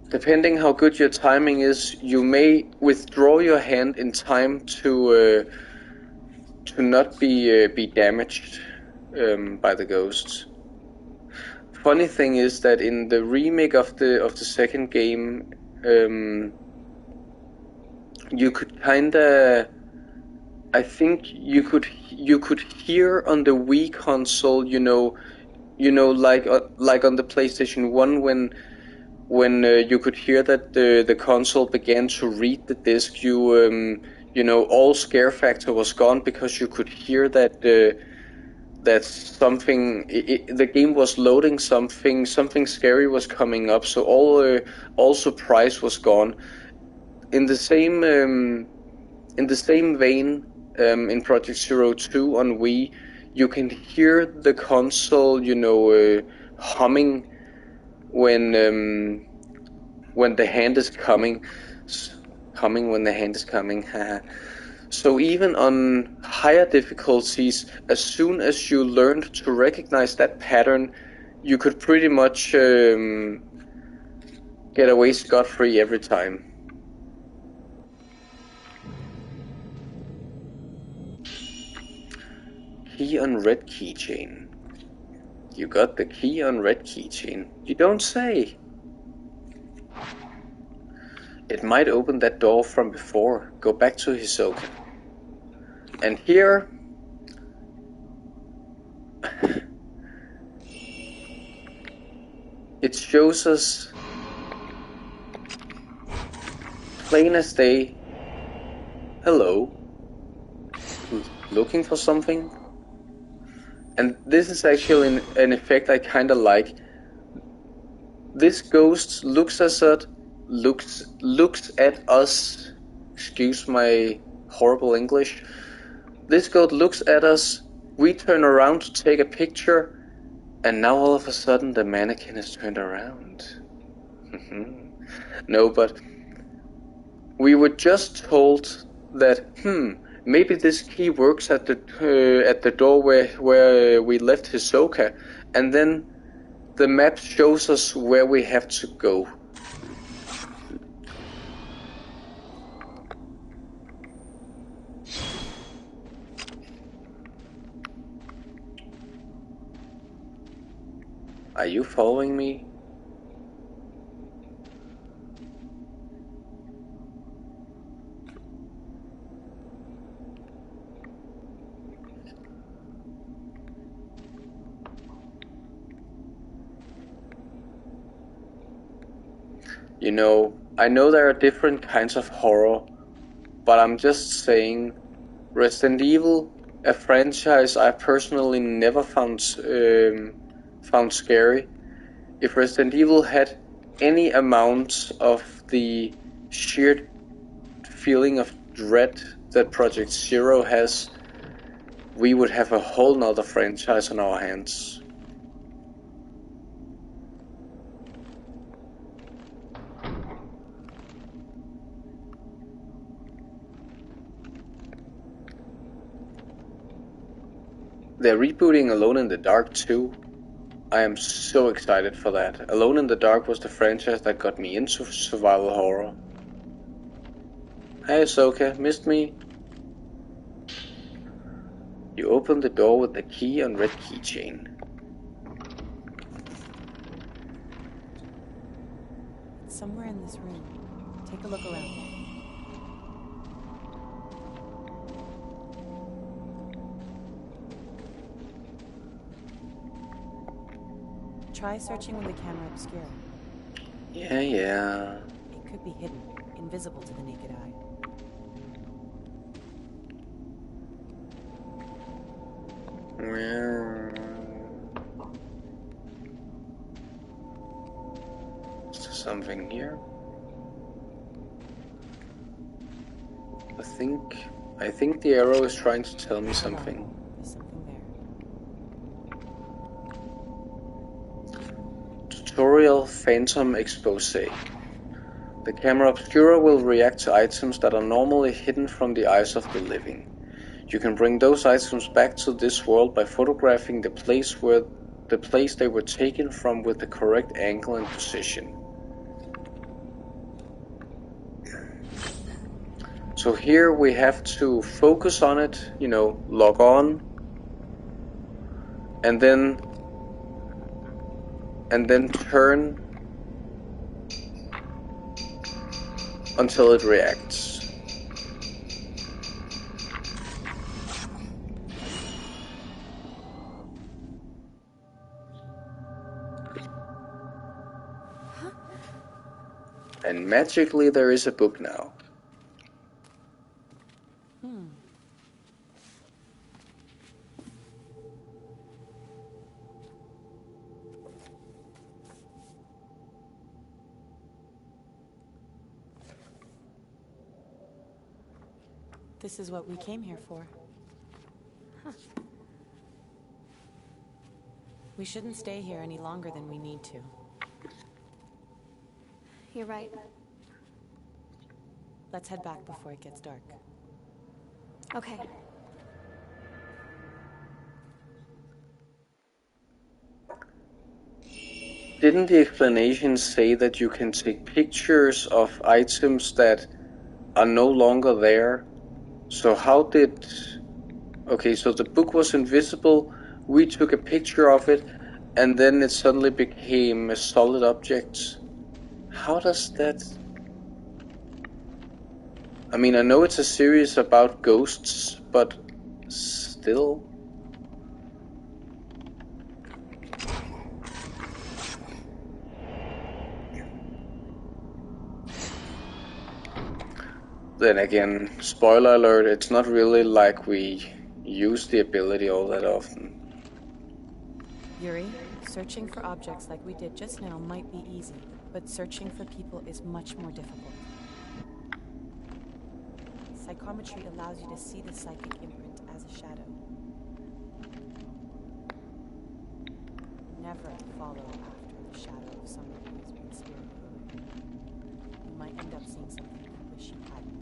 depending how good your timing is, you may withdraw your hand in time to not be damaged by the ghosts. Funny thing is that in the remake of the second game, you could kinda, I think you could hear on the Wii console, like on the PlayStation 1 when you could hear that the console began to read the disc, all scare factor was gone, because you could hear that that something, the game was loading something scary was coming up, so all surprise was gone. In the same vein, in Project Zero 2 on Wii, you can hear the console, humming when the hand is coming, when the hand is coming. So even on higher difficulties, as soon as you learned to recognize that pattern, you could pretty much get away scot-free every time. Key on red keychain. You got the key on red keychain. You don't say. It might open that door from before. Go back to Hisoka. And here... it shows us, plain as day, hello, looking for something? And this is actually an effect I kinda like. This ghost looks at us, excuse my horrible English. This ghost looks at us, we turn around to take a picture, and now all of a sudden the mannequin is turned around. No, but we were just told that, maybe this key works at the door where we left Hisoka, and then the map shows us where we have to go. Are you following me? I know there are different kinds of horror, but I'm just saying, Resident Evil, a franchise I personally never found scary. If Resident Evil had any amount of the sheer feeling of dread that Project Zero has, we would have a whole nother franchise on our hands. They're rebooting Alone in the Dark too. I am so excited for that. Alone in the Dark was the franchise that got me into survival horror. Hey Ahsoka, missed me? You open the door with the key on red keychain. Somewhere in this room. Take a look around. Try searching with the camera obscura. Yeah. It could be hidden, invisible to the naked eye. Is there something here? I think the arrow is trying to tell me something. There's something there. Tutorial Phantom Expose. The camera obscura will react to items that are normally hidden from the eyes of the living. You can bring those items back to this world by photographing the place they were taken from with the correct angle and position. So here we have to focus on it, log on, and then turn until it reacts. And magically there is a book now. This is what we came here for. Huh. We shouldn't stay here any longer than we need to. You're right. Let's head back before it gets dark. Okay. Didn't the explanation say that you can take pictures of items that are no longer there? So how did... Okay, so the book was invisible, we took a picture of it, and then it suddenly became a solid object. How does that... I mean, I know it's a series about ghosts, but still... Then again, spoiler alert, it's not really like we use the ability all that often. Yuri, searching for objects like we did just now might be easy, but searching for people is much more difficult. Psychometry allows you to see the psychic imprint as a shadow. Never follow after the shadow of someone who's been spirit. You might end up seeing something you wish you hadn't.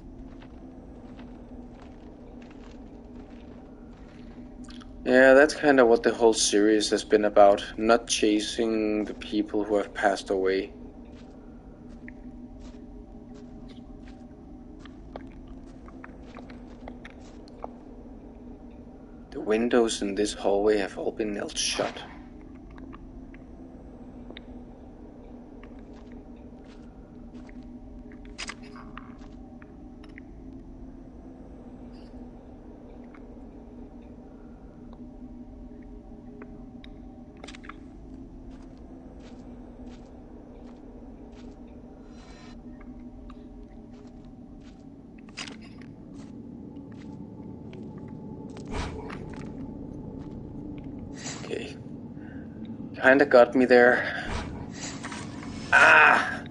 Yeah, that's kind of what the whole series has been about, not chasing the people who have passed away. The windows in this hallway have all been nailed shut. Okay. Kinda got me there. Ah!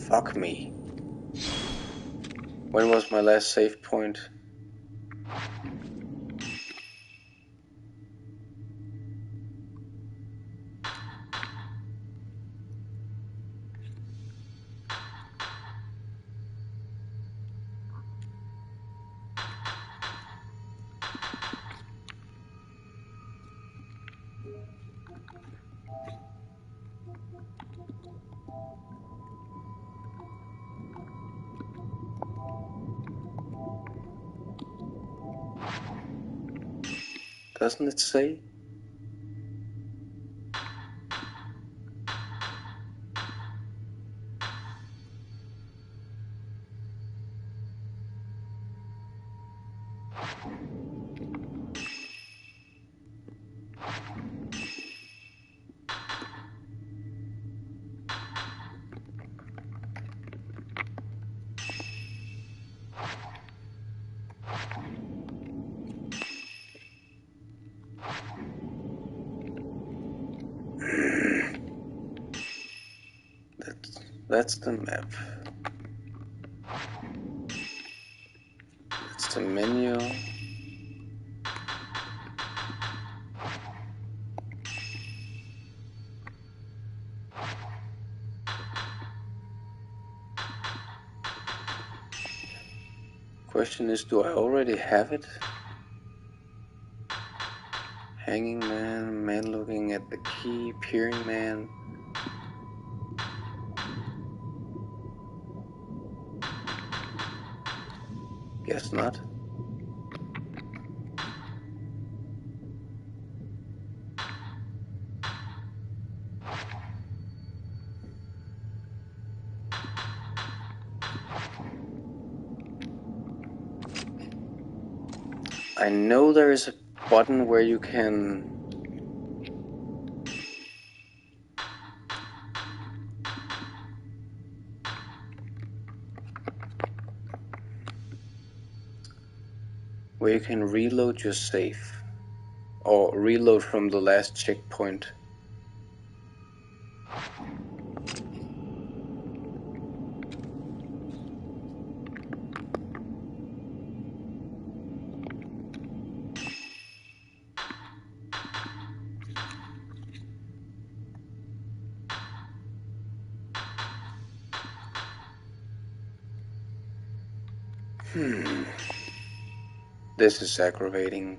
Fuck me. When was my last save point? Doesn't it say? That's the map. It's the menu. Question is, do I already have it? Hanging man, man looking at the key, peering man. Guess not. I know there is a button where you can reload your save or reload from the last checkpoint. This is aggravating.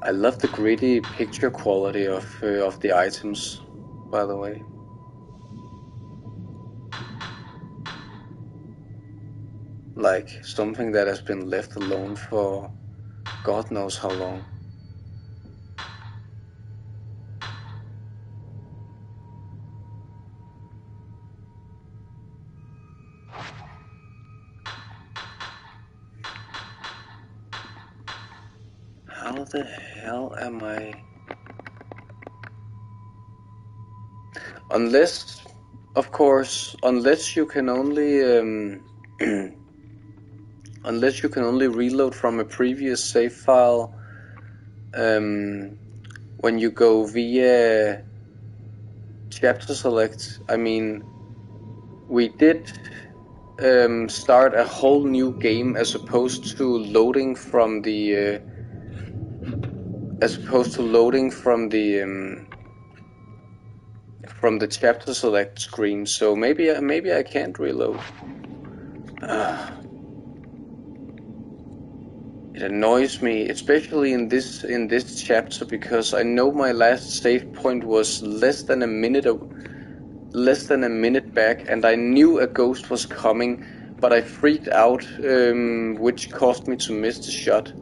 I love the gritty picture quality of the items, by the way. Like something that has been left alone for God knows how long. How the hell am I? Unless, of course, unless you can only unless you can only reload from a previous save file when you go via chapter select. I mean, we did start a whole new game as opposed to loading from the from the chapter select screen. So maybe I can't reload. It annoys me, especially in this chapter, because I know my last save point was less than a minute back, and I knew a ghost was coming, but I freaked out, which caused me to miss the shot.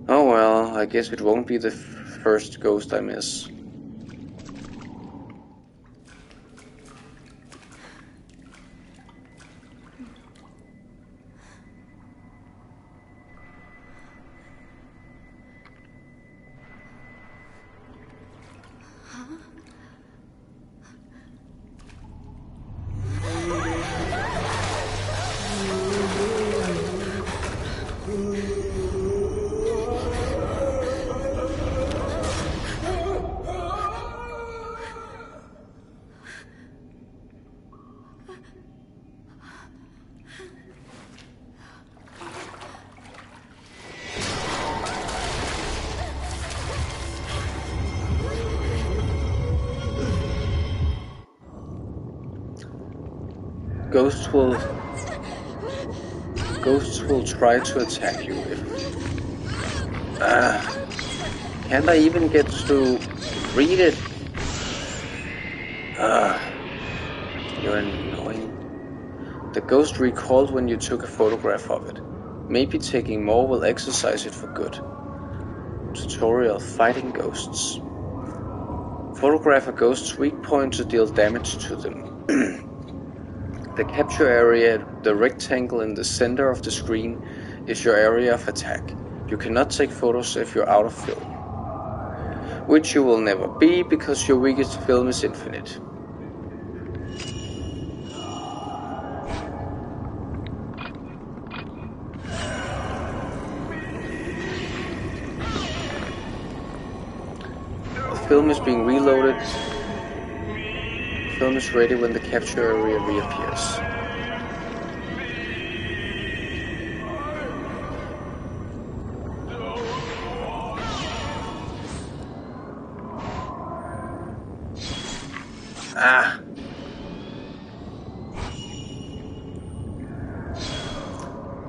Oh well, I guess it won't be the first ghost I miss. Ghosts will try to attack you if... Can't I even get to read it? You're annoying. The ghost recalled when you took a photograph of it. Maybe taking more will exercise it for good. Tutorial: Fighting Ghosts. Photograph a ghost's weak point to deal damage to them. The capture area, the rectangle in the center of the screen, is your area of attack. You cannot take photos if you're out of film. Which you will never be, because your weakest film is infinite. film is being reloaded. Film is ready when the capture area reappears. Ah!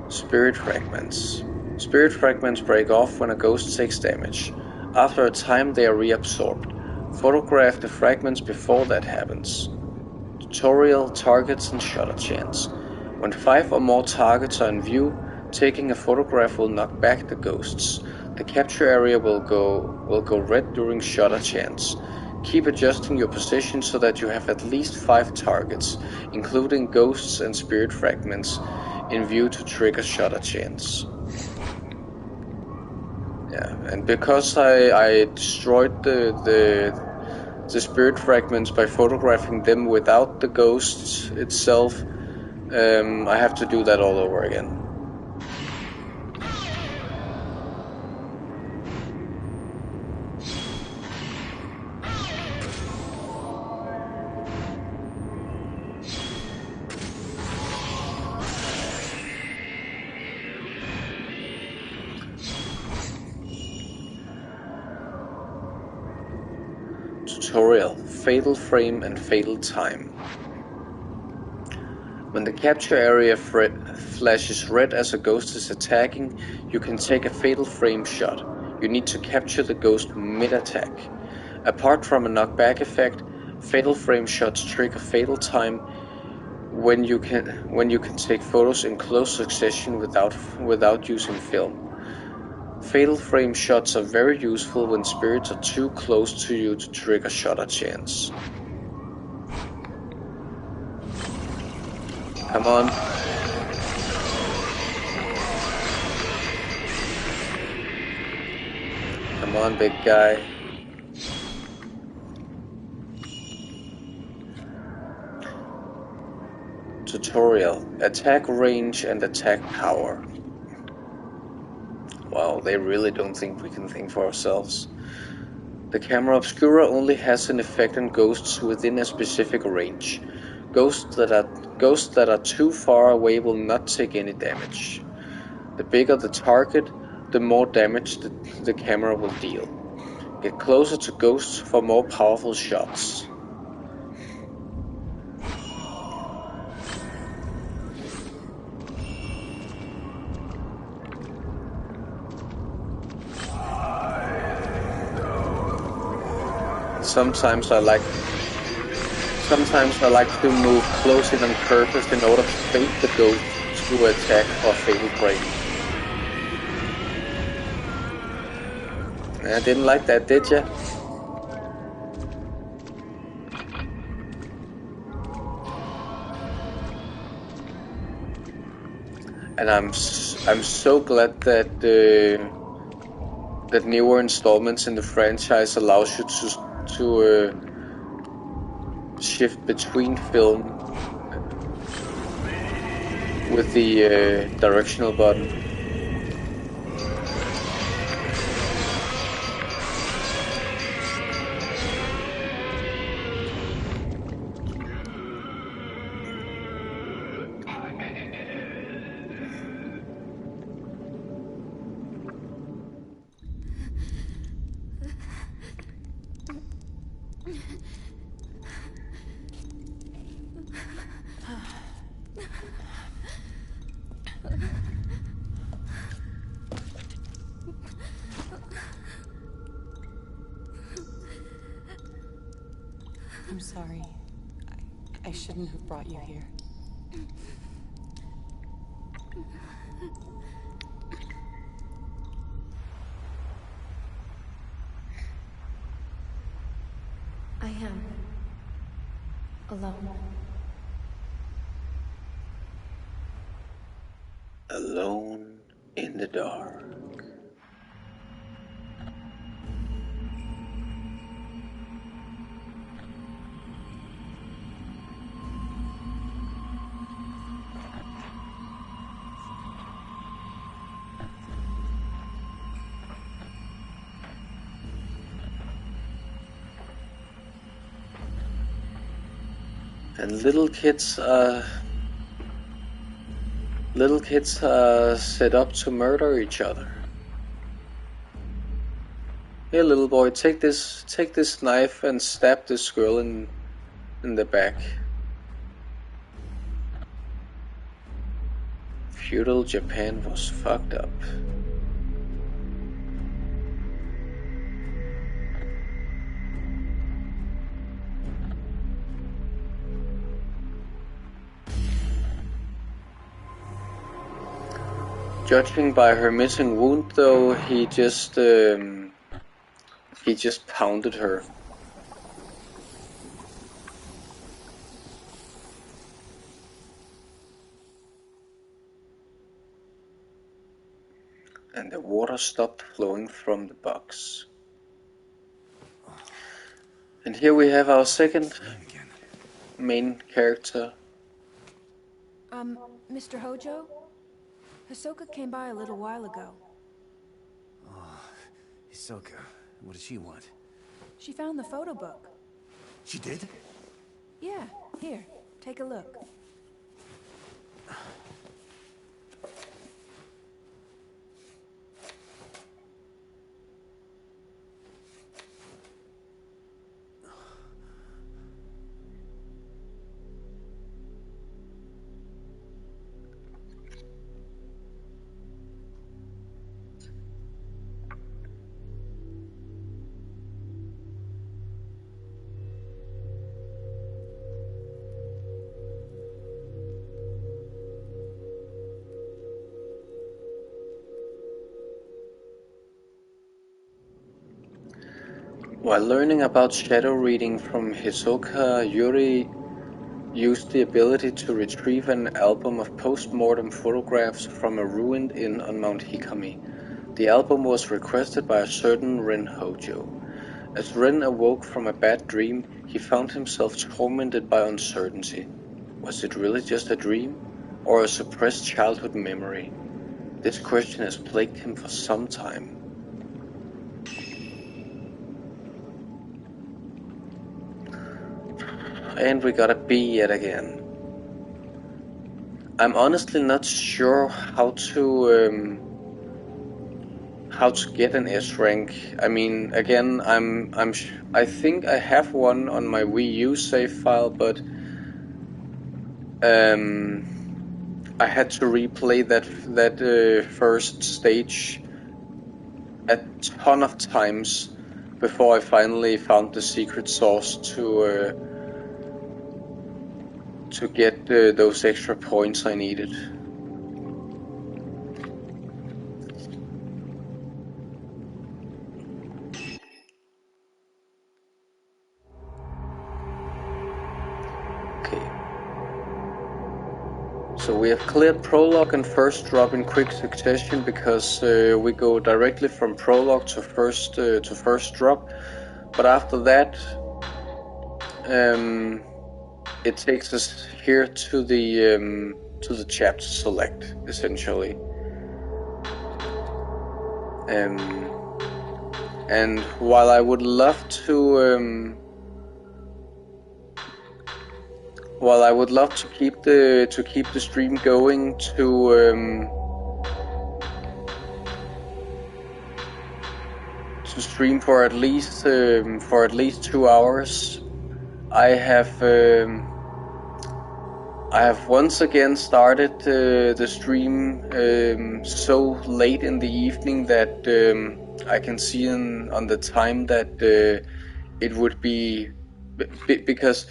Spirit fragments. Spirit fragments break off when a ghost takes damage. After a time they are reabsorbed. Photograph the fragments before that happens. Tutorial, targets and shutter chance. When 5 or more targets are in view, taking a photograph will knock back the ghosts. The capture area will go red during shutter chance. Keep adjusting your position so that you have at least 5 targets, including ghosts and spirit fragments, in view to trigger shutter chance. Yeah, and because I destroyed the spirit fragments by photographing them without the ghosts itself, I have to do that all over again. Tutorial, Fatal Frame and Fatal Time. When the capture area flashes red as a ghost is attacking, you can take a fatal frame shot. You need to capture the ghost mid-attack. Apart from a knockback effect, fatal frame shots trigger fatal time when you can take photos in close succession without using film. Fatal frame shots are very useful when spirits are too close to you to trigger shutter chance. Come on. Come on, big guy. Tutorial, attack range and attack power. Wow, they really don't think we can think for ourselves. The camera obscura only has an effect on ghosts within a specific range. Ghosts that are too far away will not take any damage. The bigger the target, the more damage the camera will deal. Get closer to ghosts for more powerful shots. Sometimes I like to move close in on purpose in order to bait the ghost to attack or fatal frame. I didn't like that, did ya? And I'm so glad that that newer installments in the franchise allows you to shift between film with the directional button. I'm sorry. I shouldn't have brought you here. I am alone. Alone in the dark. And little kids are set up to murder each other. Here, little boy, take this knife and stab this girl in the back. Feudal Japan was fucked up. Judging by her missing wound, though, he just pounded her. And the water stopped flowing from the box. And here we have our second main character. Mr. Hojo? Hisoka came by a little while ago. Oh, Hisoka. What does she want? She found the photo book. She did? Yeah, here, take a look. While learning about shadow reading from Hisoka, Yuri used the ability to retrieve an album of post-mortem photographs from a ruined inn on Mount Hikami. The album was requested by a certain Rin Hojo. As Rin awoke from a bad dream, he found himself tormented by uncertainty. Was it really just a dream, or a suppressed childhood memory? This question has plagued him for some time. And we got a B yet again. I'm honestly not sure how to get an S rank. I mean, again, I think I have one on my Wii U save file, but I had to replay that first stage a ton of times before I finally found the secret sauce to get those extra points I needed. Okay. So we have cleared prologue and first drop in quick succession because we go directly from prologue to first drop. But after that, it takes us here to the chapter select, essentially. And while I would love to keep the stream going to stream for at least 2 hours, I have once again started the stream so late in the evening that I can see on the time that it would be because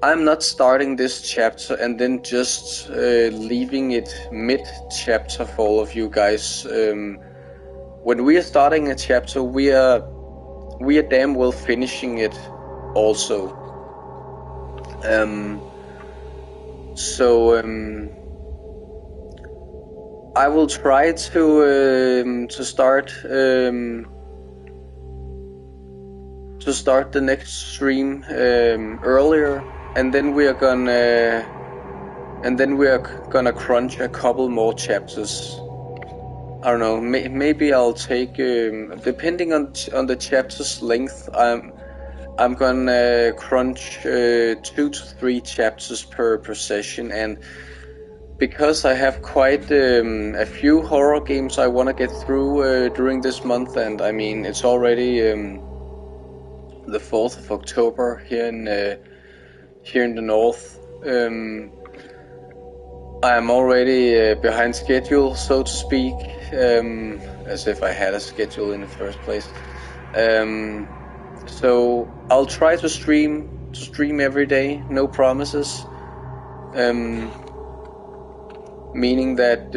I'm not starting this chapter and then just leaving it mid-chapter for all of you guys. When we are starting a chapter, we are damn well finishing it also. So I will try to start the next stream earlier, and then we are gonna crunch a couple more chapters. I don't know. Maybe I'll take depending on the chapter's length. I'm gonna crunch 2 to 3 chapters per session, and because I have quite a few horror games I want to get through during this month, and I mean it's already the 4th of October here in the north. I am already behind schedule, so to speak, as if I had a schedule in the first place. So I'll try to stream every day, no promises. Meaning that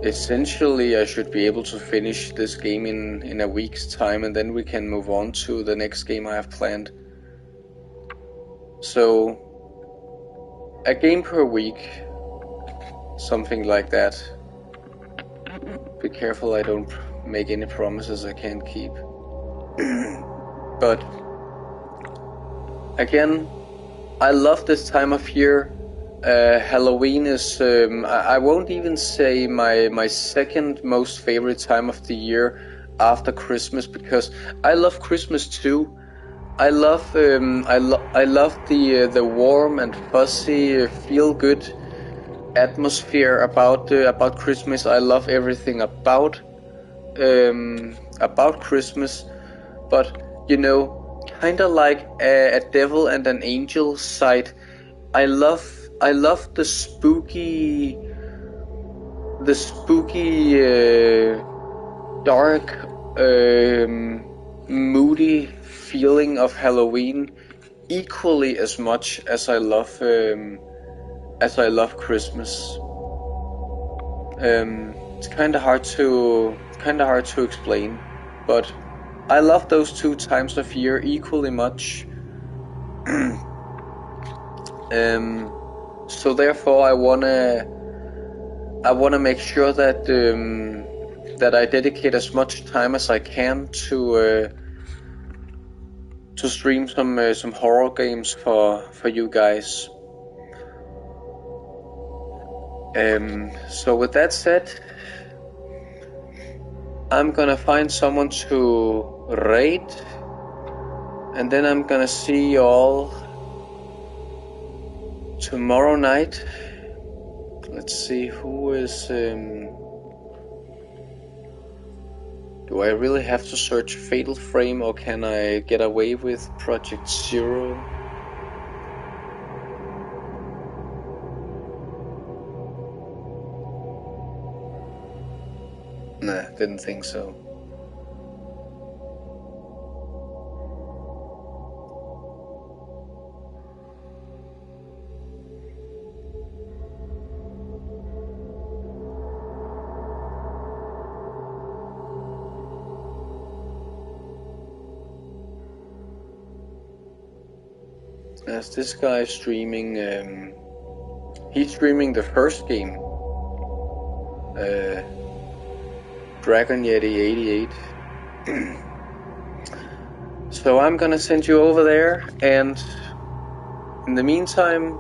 essentially I should be able to finish this game in a week's time, and then we can move on to the next game I have planned. So a game per week, something like that. Be careful I don't make any promises I can't keep. But again, I love this time of year. Halloween is, I won't even say my second most favorite time of the year after Christmas, because I love Christmas too. I love the warm and fuzzy, feel good atmosphere about Christmas. I love everything about Christmas, but you know, kind of like a devil and an angel side. I love the spooky, dark, moody feeling of Halloween equally as much as I love Christmas. It's kind of hard to explain, but I love those two times of year equally much. So therefore I wanna make sure that that I dedicate as much time as I can to stream some horror games for you guys. So with that said, I'm gonna find someone to raid, and then I'm gonna see you all tomorrow night. Let's see who is. Do I really have to search Fatal Frame, or can I get away with Project Zero? Nah, didn't think so. As this guy is streaming, he's streaming the first game, Dragon Yeti 88. So I'm gonna send you over there, and in the meantime,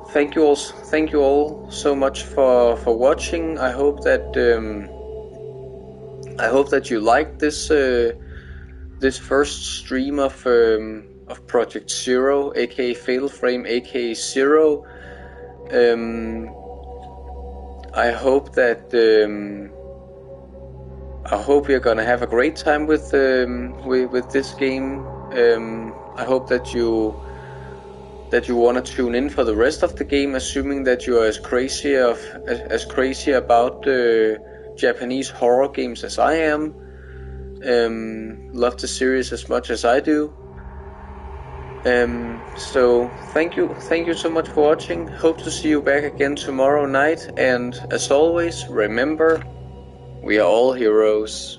thank you all so much for watching. I hope that you liked this this first stream of Project Zero, aka Fatal Frame, aka Zero. I hope that you're gonna have a great time with this game. I hope that you want to tune in for the rest of the game, assuming that you are as crazy about Japanese horror games as I am. Love the series as much as I do. So thank you so much for watching. Hope to see you back again tomorrow night, and as always, remember, we are all heroes.